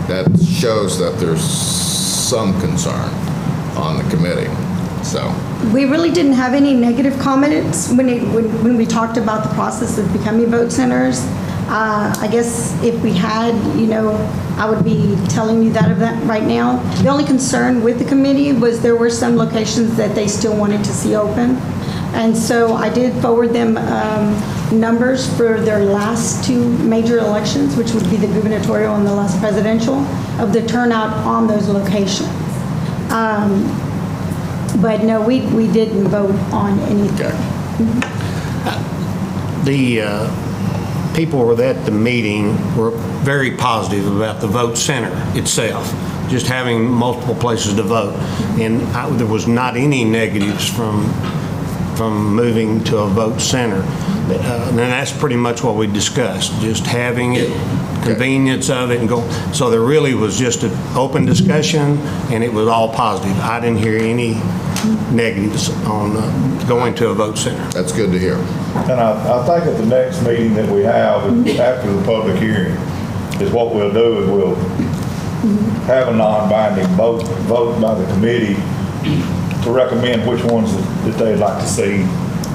S2: that shows that there's some concern on the committee. So
S14: We really didn't have any negative comments when we talked about the process of becoming vote centers. I guess if we had, I would be telling you that right now. The only concern with the committee was there were some locations that they still wanted to see open. And so I did forward them numbers for their last 2 major elections, which would be the gubernatorial and the last presidential, of the turnout on those locations. But no, we didn't vote on anything.
S9: The people who were at the meeting were very positive about the vote center itself, just having multiple places to vote. And there was not any negatives from moving to a vote center. And that's pretty much what we discussed, just having it, convenience of it, and go. So there really was just an open discussion, and it was all positive. I didn't hear any negatives on going to a vote center.
S2: that's good to hear.
S1: And I think at the next meeting that we have, after the public hearing, is what we'll do is we'll have a non-binding vote by the committee to recommend which ones that they'd like to see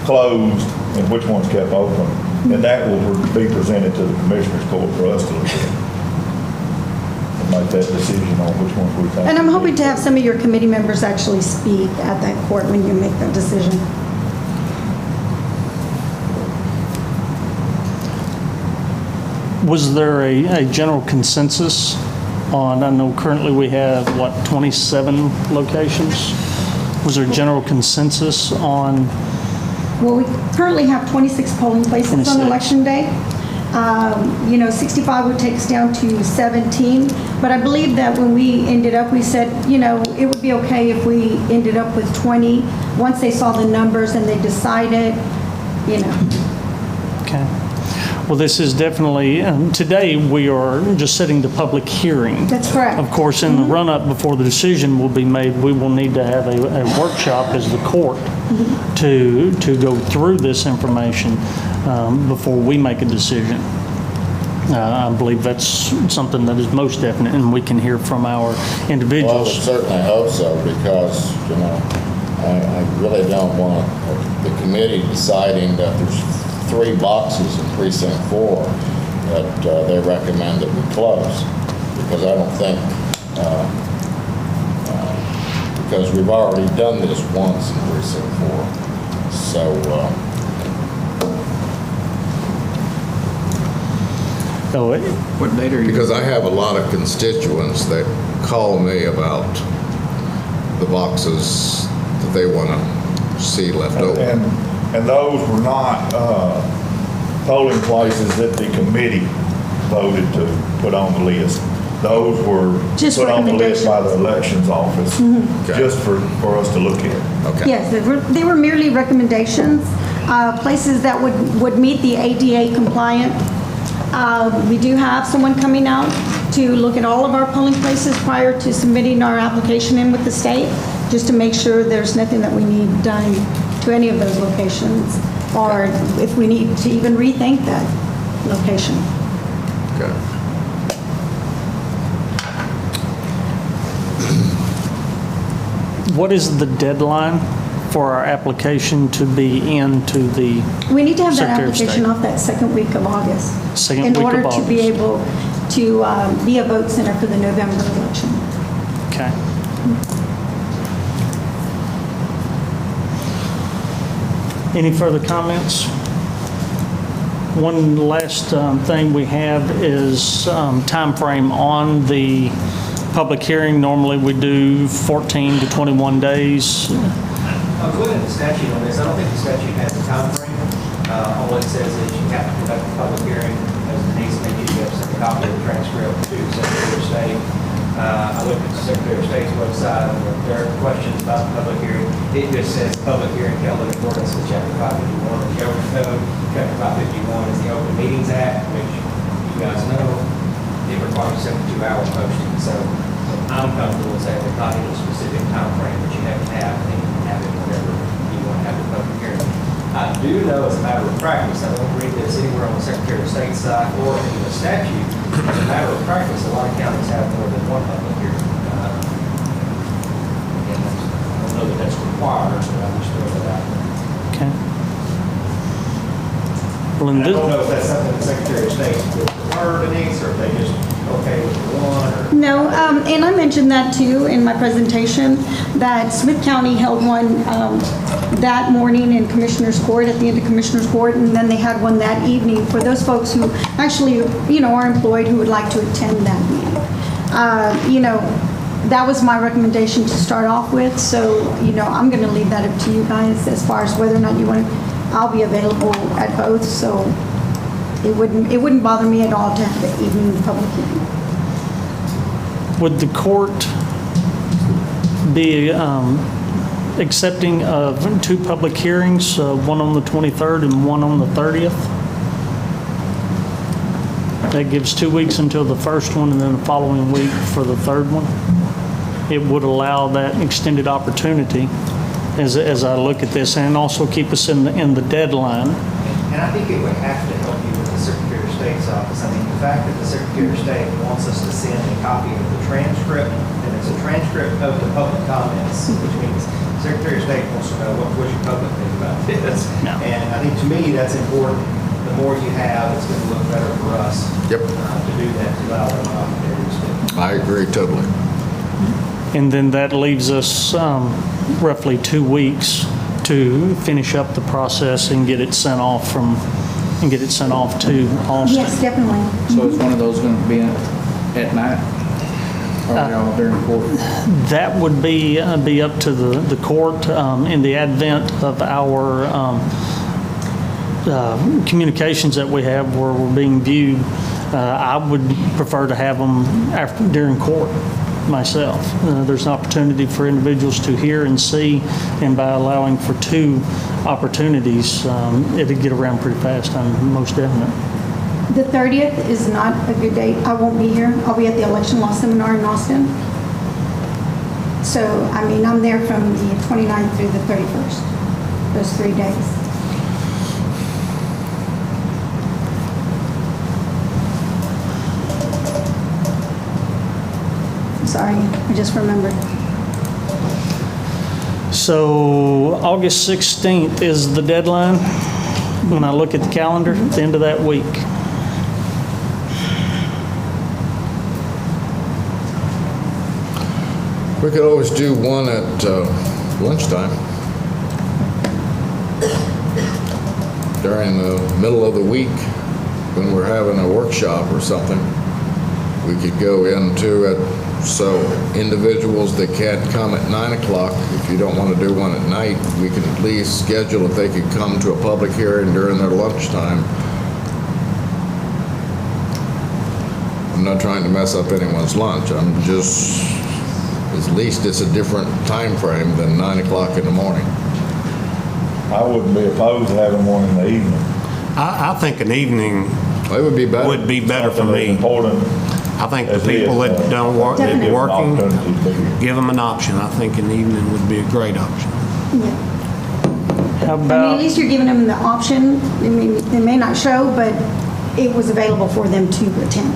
S1: closed and which ones kept open. And that will be presented to the Commissioner's Court for us to look at and make that decision on which ones we think.
S14: And I'm hoping to have some of your committee members actually speak at that court when you make that decision.
S3: Was there a general consensus on, I know currently we have, 27 locations? Was there a general consensus on?
S14: Well, we currently have 26 polling places
S3: 26.
S14: on election day. 65 would take us down to 17. But I believe that when we ended up, we said, it would be okay if we ended up with 20. Once they saw the numbers and they decided,
S3: Okay. Well, this is definitely, today we are just setting the public hearing.
S14: That's correct.
S3: Of course, in the run-up before the decision will be made, we will need to have a workshop as the court to go through this information before we make a decision. I believe that's something that is most definite, and we can hear from our
S2: Well, I would
S3: individuals.
S2: certainly hope so, because, I really don't want the committee deciding that there's 3 boxes in precinct 4 that they recommend that we close, because I don't think, because we've already done this once in precinct 4. So,
S3: Oh,
S10: What date are you?
S2: because I have a lot of constituents that call me about the boxes that they want to see left open.
S1: And those were not polling places that the committee voted to put on the list. Those were
S14: Just
S1: put on the list by the elections office,
S2: Okay.
S1: just for us to look at.
S2: Okay.
S14: Yes, they were merely recommendations, places that would meet the ADA compliant. We do have someone coming out to look at all of our polling places prior to submitting our application in with the state, just to make sure there's nothing that we need done to any of those locations, or if we need to even rethink that location.
S2: Okay.
S3: what is the deadline for our application to be into the
S14: We need to have that
S3: Secretary of
S14: application
S3: State?
S14: off that second week of August.
S3: Second
S14: In
S3: week of
S14: order to be
S3: August.
S14: able to be a vote center for the November election.
S3: Okay. Any further comments? One last thing we have is time frame on the public hearing. Normally, we do 14 to 21 days.
S13: I was looking at the statute on this. I don't think the statute has a time frame. All it says is you have to conduct a public hearing. As Denise mentioned, you have to send a copy of the transcript to the Secretary of State. I looked at the Secretary of State's website, and there are questions about the public hearing. It just says public hearing held in accordance with Chapter 551 of the Government Code. Chapter 551 is the Open Meetings Act, which you guys know, it requires 72-hour posting. So I'm comfortable with saying there's not any specific time frame that you have to have, and you can have it whenever you want to have the public hearing. I do know as a matter of practice, I don't read this anywhere on the Secretary of State's side or in the statute, as a matter of practice, a lot of counties have more than one public hearing. Again, I don't know that that's required, but I'm just throwing it out there.
S3: Okay. Well,
S13: And I don't know if that's something the Secretary of State would prefer, Denise, or if they just okay with the one, or...
S14: No, and I mentioned that too in my presentation, that Smith County held one that morning in Commissioner's Court, at the end of Commissioner's Court, and then they had one that evening for those folks who actually, are employed who would like to attend that meeting. That was my recommendation to start off with, so, I'm going to leave that up to you guys as far as whether or not you want to. I'll be available at both, so it wouldn't bother me at all to have the evening public hearing.
S3: Would the court be accepting of 2 public hearings, one on the 23rd and one on the 30th? That gives 2 weeks until the first one, and then the following week for the third one. It would allow that extended opportunity as I look at this, and also keep us in the deadline.
S13: And I think it would have to help you with the Secretary of State's office. I mean, the fact that the Secretary of State wants us to send a copy of the transcript, and it's a transcript of the public comments, which means the Secretary of State wants to know what your public think about this.
S3: No.
S13: And I think to me, that's important. The more you have, it's going to look better for us.
S2: Yep.
S13: To do that, to allow them opportunities to.
S2: I agree totally.
S3: And then that leaves us roughly 2 weeks to finish up the process and get it sent off to Austin.
S14: Yes, definitely.
S10: So is one of those going to be at night? Or are they all during court?
S3: That would be up to the court in the advent of our communications that we have where we're being viewed. I would prefer to have them during court myself. There's an opportunity for individuals to hear and see, and by allowing for 2 opportunities, it'll get around pretty fast, I'm most definite.
S14: The 30th is not a good date. I won't be here. I'll be at the election law seminar in Austin. So, I'm there from the 29th through the 31st, those 3 days. sorry, I just remembered.
S3: So August 16th is the deadline when I look at the calendar at the end of that week.
S2: We could always do one at lunchtime. During the middle of the week, when we're having a workshop or something, we could go into it, so individuals that can't come at 9 o'clock, if you don't want to do one at night, we could at least schedule if they could come to a public hearing during their lunchtime. I'm not trying to mess up anyone's lunch, I'm just, at least it's a different time frame than 9 o'clock in the morning.
S1: I wouldn't be opposed to having one in the evening.
S9: I think an evening
S2: It would be better.
S9: would be better for
S1: Something
S9: me.
S1: as important
S9: I think the
S1: as
S9: people
S1: this,
S9: that don't work, that
S14: Definitely.
S9: are working,
S1: give them an opportunity to be here.
S9: give them an option. I think an evening would be a great option.
S3: How
S14: I mean, at
S3: about,
S14: least you're giving them the option. I mean, they may not show, but it was available for them to attend.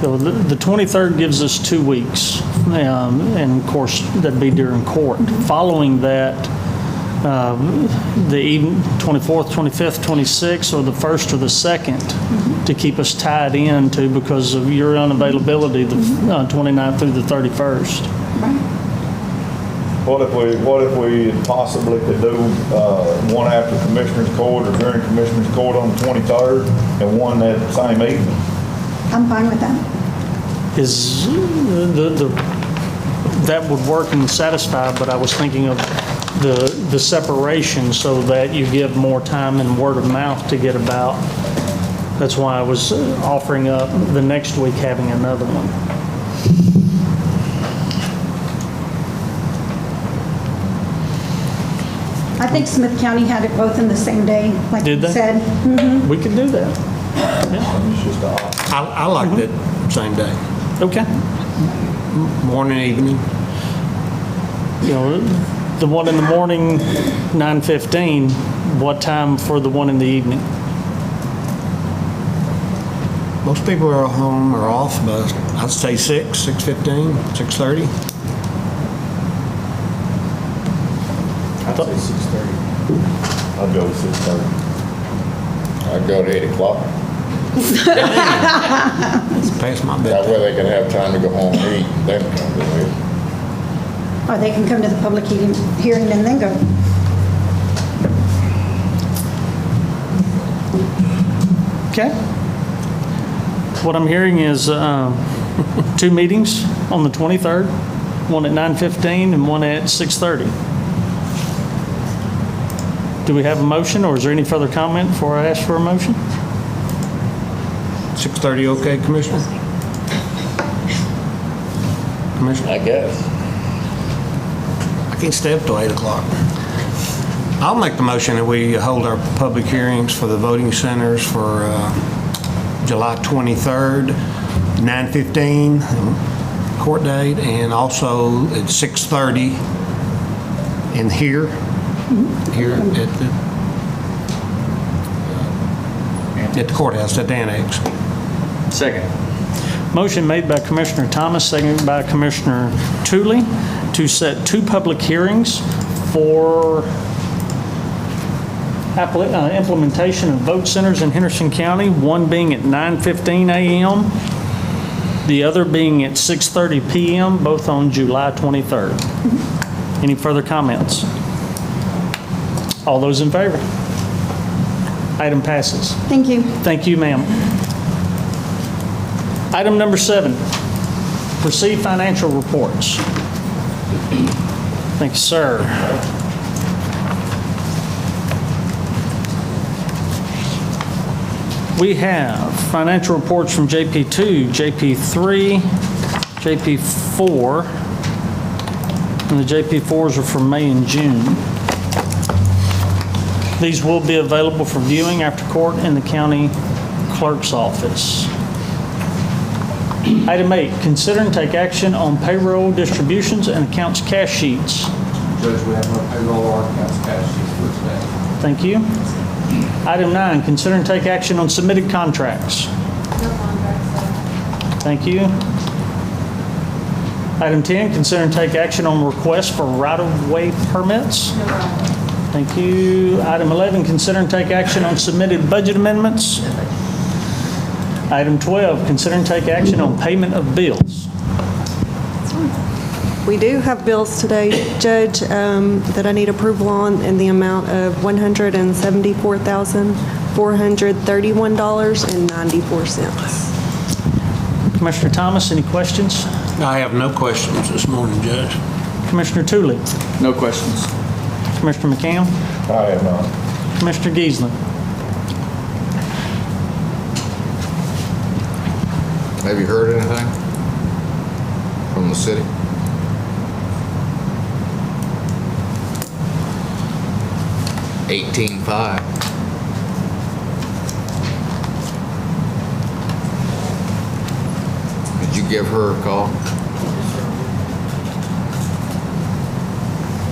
S3: so the 23rd gives us 2 weeks, and of course, that'd be during court. Following that, the evening, 24th, 25th, 26th, or the 1st or the 2nd, to keep us tied into because of your unavailability, the 29th through the 31st.
S1: What if we possibly could do one after Commissioner's Court or during Commissioner's Court on the 23rd and one that same evening?
S14: I'm fine with that.
S3: Is that would work and satisfy, but I was thinking of the separation so that you give more time and word of mouth to get about. That's why I was offering up the next week having another one.
S14: I think Smith County had it both in the same day, like
S3: Did
S14: you
S3: they?
S14: said.
S3: We could do that.
S1: It's just an option.
S9: I like that same day,
S3: Okay.
S9: morning, evening.
S3: You know, the one in the morning, 9:15, what time for the one in the evening?
S9: Most people are home or off, but I'd say 6:15, 6:30.
S11: I'd say 6:30.
S1: I'd go with 6:30.
S2: I'd go to 8 o'clock.
S9: It's past my
S2: That
S9: bedtime.
S2: way they can have time to go home and eat, and then come to me.
S14: Or they can come to the public hearing and then go.
S3: Okay. What I'm hearing is 2 meetings on the 23rd, one at 9:15 and one at 6:30. Do we have a motion, or is there any further comment before I ask for a motion?
S9: 6:30, okay, Commissioner? Commissioner?
S2: I guess.
S9: I can't stay up till 8 o'clock. I'll make the motion that we hold our public hearings for the voting centers for July 23rd, 9:15, court date, and also at 6:30 in here at the courthouse, at the annex.
S5: Second.
S3: Motion made by Commissioner Thomas, seconded by Commissioner Tuley, to set 2 public hearings for implementation of vote centers in Henderson County, one being at 9:15 a.m., the other being at 6:30 p.m., both on July 23rd. Any further comments? All those in favor? Item passes.
S14: Thank you.
S3: Thank you, ma'am. Item number 7, receive financial reports. Thank you, sir. We have financial reports from JP2, JP3, JP4, and the JP4s are for May and June. These will be available for viewing after court in the county clerk's office. Item 8, consider and take action on payroll distributions and accounts cash sheets.
S13: Judge, we have no payroll or accounts cash sheets for today.
S3: Thank you. Item 9, consider and take action on submitted contracts.
S7: No contracts,
S3: Thank you. Item 10, consider and take action on request for right-of-way permits. Thank you. Item 11, consider and take action on submitted budget amendments. Item 12, consider and take action on payment of bills.
S15: We do have bills today, Judge, that I need approval on in the amount of $174,431.94.
S3: Commissioner Thomas, any questions?
S16: I have no questions this morning, Judge.
S3: Commissioner Tuley?
S10: No questions.
S3: Commissioner McCam?
S1: I have none.
S3: Commissioner Giesland?
S2: Have you heard anything from the city? $18,500. Did you give her a call?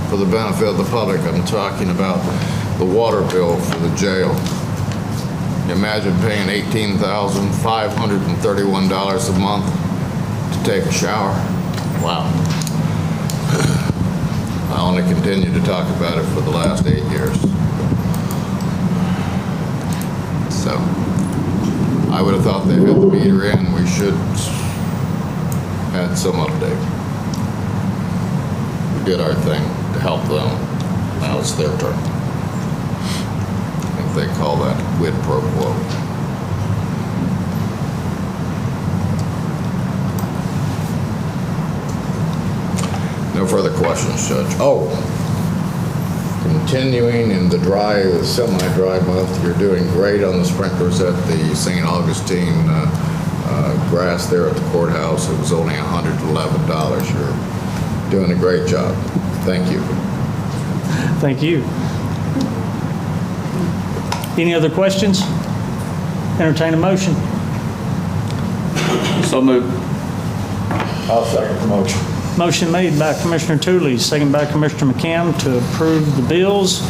S2: For the benefit of the public, I'm talking about the water bill for the jail. Imagine paying $18,531 a month to take a shower. Wow. I only continued to talk about it for the last 8 years. So I would have thought they had the meter in. We should had some update. We did our thing to help them. Now it's their turn. I think they call that quid pro quo. No further questions, Judge. Oh, continuing in the dry, semi-dry month, you're doing great on the sprinklers at the St. Augustine grass there at the courthouse. It was only $111. You're doing a great job. Thank you.
S3: Thank you. Any other questions? Entertain a motion.
S10: So moved.
S1: I'll second the motion.
S3: Motion made by Commissioner Tuley, second by Commissioner McCam to approve the bills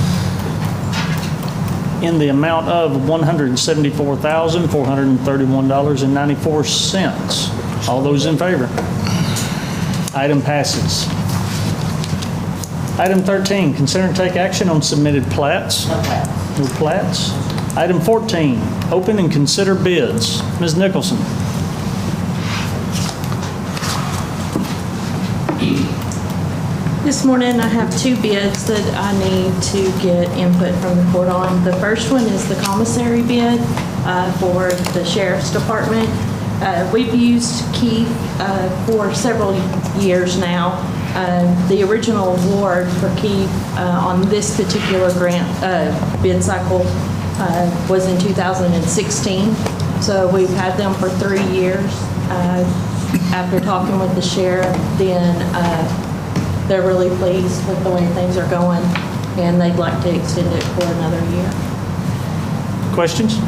S3: in the amount of $174,431.94. All those in favor? Item passes. Item 13, consider and take action on submitted plats. No plats. No plats. Item 14, open and consider bids. Ms. Nicholson.
S17: This morning, I have two bids that I need to get input from the court on. The first one is the commissary bid for the Sheriff's Department. We've used Keith for several years now. The original award for Keith on this particular grant bid cycle was in 2016. So we've had them for 3 years. After talking with the sheriff, then they're really pleased with the way things are going, and they'd like to extend it for another year.
S3: Questions?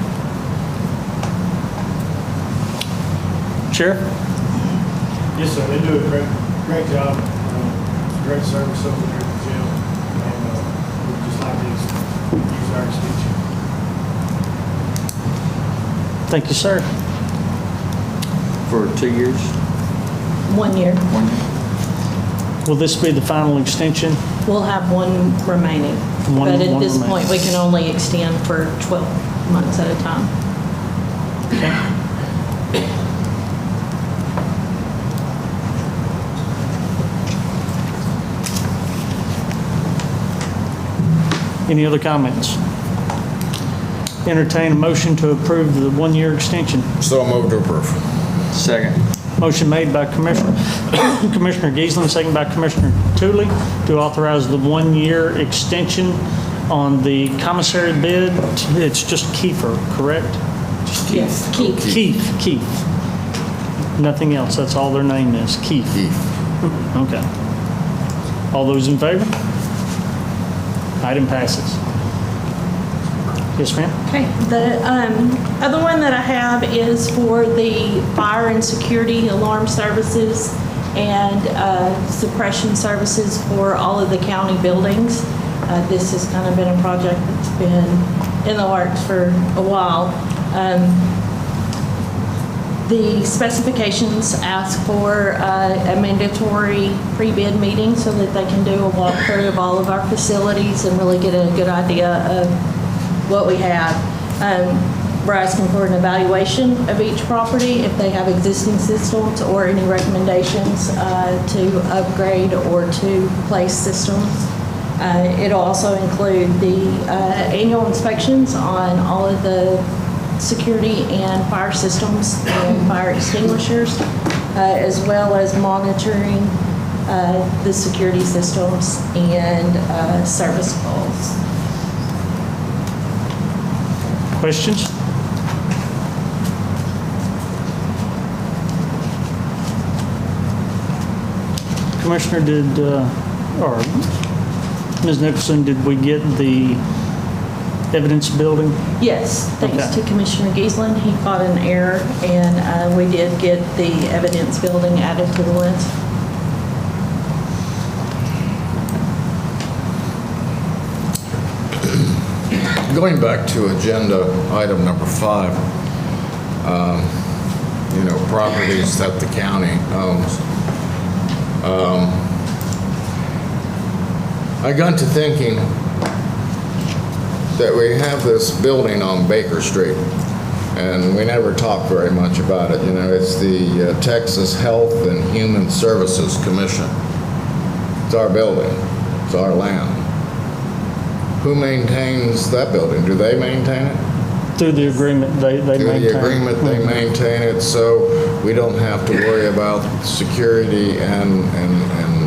S3: Sheriff?
S11: Yes, sir. They do a great job. Great service over there at the jail, and we'd just like to use our extension.
S3: Thank you, sir.
S10: For 2 years?
S17: 1 year.
S10: 1 year.
S3: Will this be the final extension?
S17: We'll have one remaining. But at this point, we can only extend for 12 months at a time.
S3: Okay. Any other comments? Entertain a motion to approve the 1-year extension.
S2: So moved to approve.
S10: Second.
S3: Motion made by Commissioner Giesland, second by Commissioner Tuley to authorize the 1-year extension on the commissary bid. It's just Kiefer, correct? Just Keith.
S17: Yes, Keith.
S3: Keith. Nothing else. That's all their name is. Keith. Okay. All those in favor? Item passes. Yes, ma'am.
S17: Okay. The other one that I have is for the fire and security alarm services and suppression services for all of the county buildings. This has kind of been a project that's been in the works for a while. The specifications ask for a mandatory pre-bid meeting so that they can do a walkthrough of all of our facilities and really get a good idea of what we have. We're asking for an evaluation of each property, if they have existing systems or any recommendations to upgrade or to replace systems. It'll also include the annual inspections on all of the security and fire systems and fire extinguishers, as well as monitoring the security systems and service calls.
S3: Questions? Commissioner, or Ms. Nicholson, did we get the evidence building?
S17: Yes, thanks
S3: Okay.
S17: to Commissioner Giesland. He caught an error, and we did get the evidence building added to the list.
S2: Going back to agenda item number 5, properties that the county owns. I got to thinking that we have this building on Baker Street, and we never talk very much about it. It's the Texas Health and Human Services Commission. It's our building. It's our land. Who maintains that building? Do they maintain it?
S3: Through the agreement, they maintain.
S2: Through the agreement, they maintain it, so we don't have to worry about security and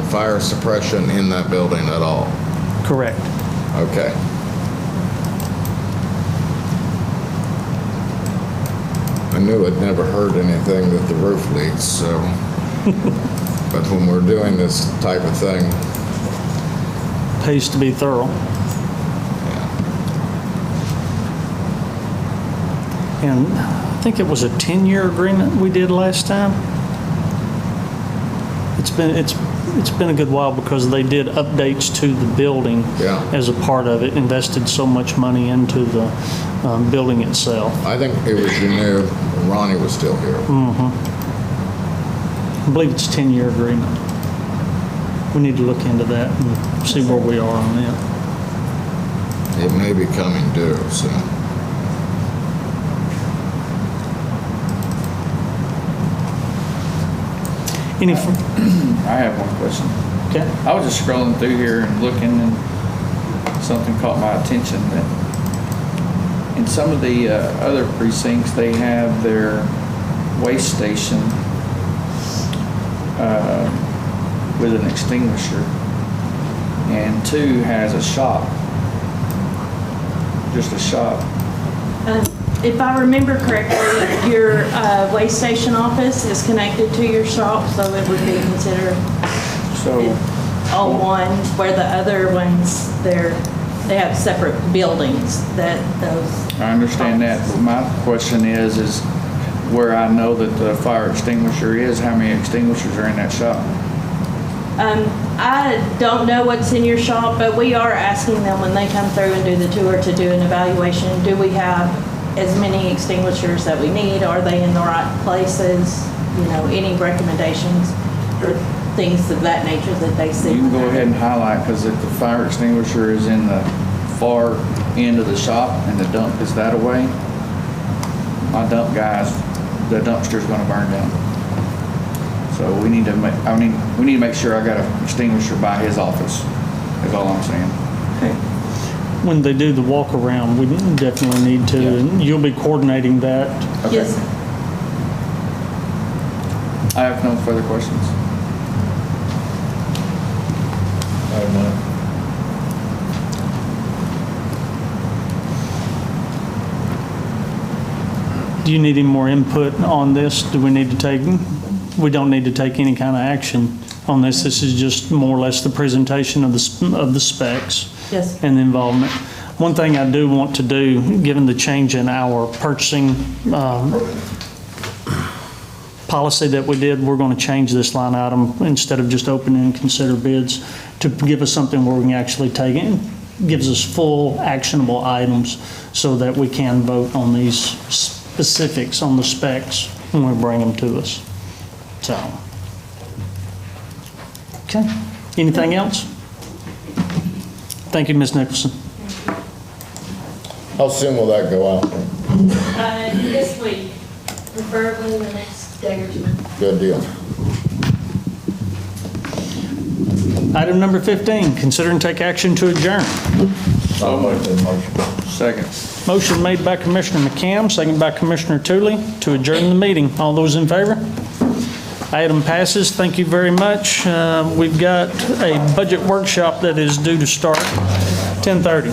S2: fire suppression in that building at all.
S3: Correct.
S2: Okay. I knew I'd never heard anything that the roof leaks, so. But when we're doing this type of thing.
S3: Pays to be thorough. And I think it was a 10-year agreement we did last time. It's been a good while because they did updates to the building as a part of it, invested so much money into the building itself.
S2: I think it was renewed when Ronnie was still here.
S3: I believe it's a 10-year agreement. We need to look into that and see where we are on that.
S2: It may be coming due, so.
S10: I have one question.
S3: Okay.
S10: I was just scrolling through here and looking, and something caught my attention that in some of the other precincts, they have their waste station with an extinguisher, and 2 has a shop, just a shop.
S17: If I remember correctly, your waste station office is connected to your shop, so it would be considered all one, where the other ones, they have separate buildings that those.
S10: I understand that, but my question is where I know that the fire extinguisher is, how many extinguishers are in that shop?
S17: I don't know what's in your shop, but we are asking them when they come through and do the tour to do an evaluation. Do we have as many extinguishers that we need? Are they in the right places? Any recommendations or things of that nature that they see?
S10: You can go ahead and highlight, because if the fire extinguisher is in the far end of the shop and the dump is that away, my dump guys, the dumpster's gonna burn down. So we need to make sure I got an extinguisher by his office, is all I'm saying.
S3: Okay. When they do the walk around, we definitely need to, and you'll be coordinating that.
S10: Okay.
S17: Yes.
S10: I have no further questions.
S1: I have none.
S3: Do you need any more input on this? Do we need to take, we don't need to take any kind of action on this. This is just more or less the presentation of the specs.
S17: Yes.
S3: And the involvement. One thing I do want to do, given the change in our purchasing policy that we did, we're going to change this line item instead of just open and consider bids to give us something where we can actually take it. Gives us full actionable items so that we can vote on these specifics on the specs when we bring them to us. So, okay. Anything else? Thank you, Ms. Nicholson.
S2: How soon will that go out?
S17: This week, preferably the next day or two.
S2: Good deal.
S3: Item number 15, consider and take action to adjourn.
S1: I'll make that motion.
S10: Second.
S3: Motion made by Commissioner McCam, second by Commissioner Tuley to adjourn the meeting. All those in favor? Item passes. Thank you very much. We've got a budget workshop that is due to start 10:30.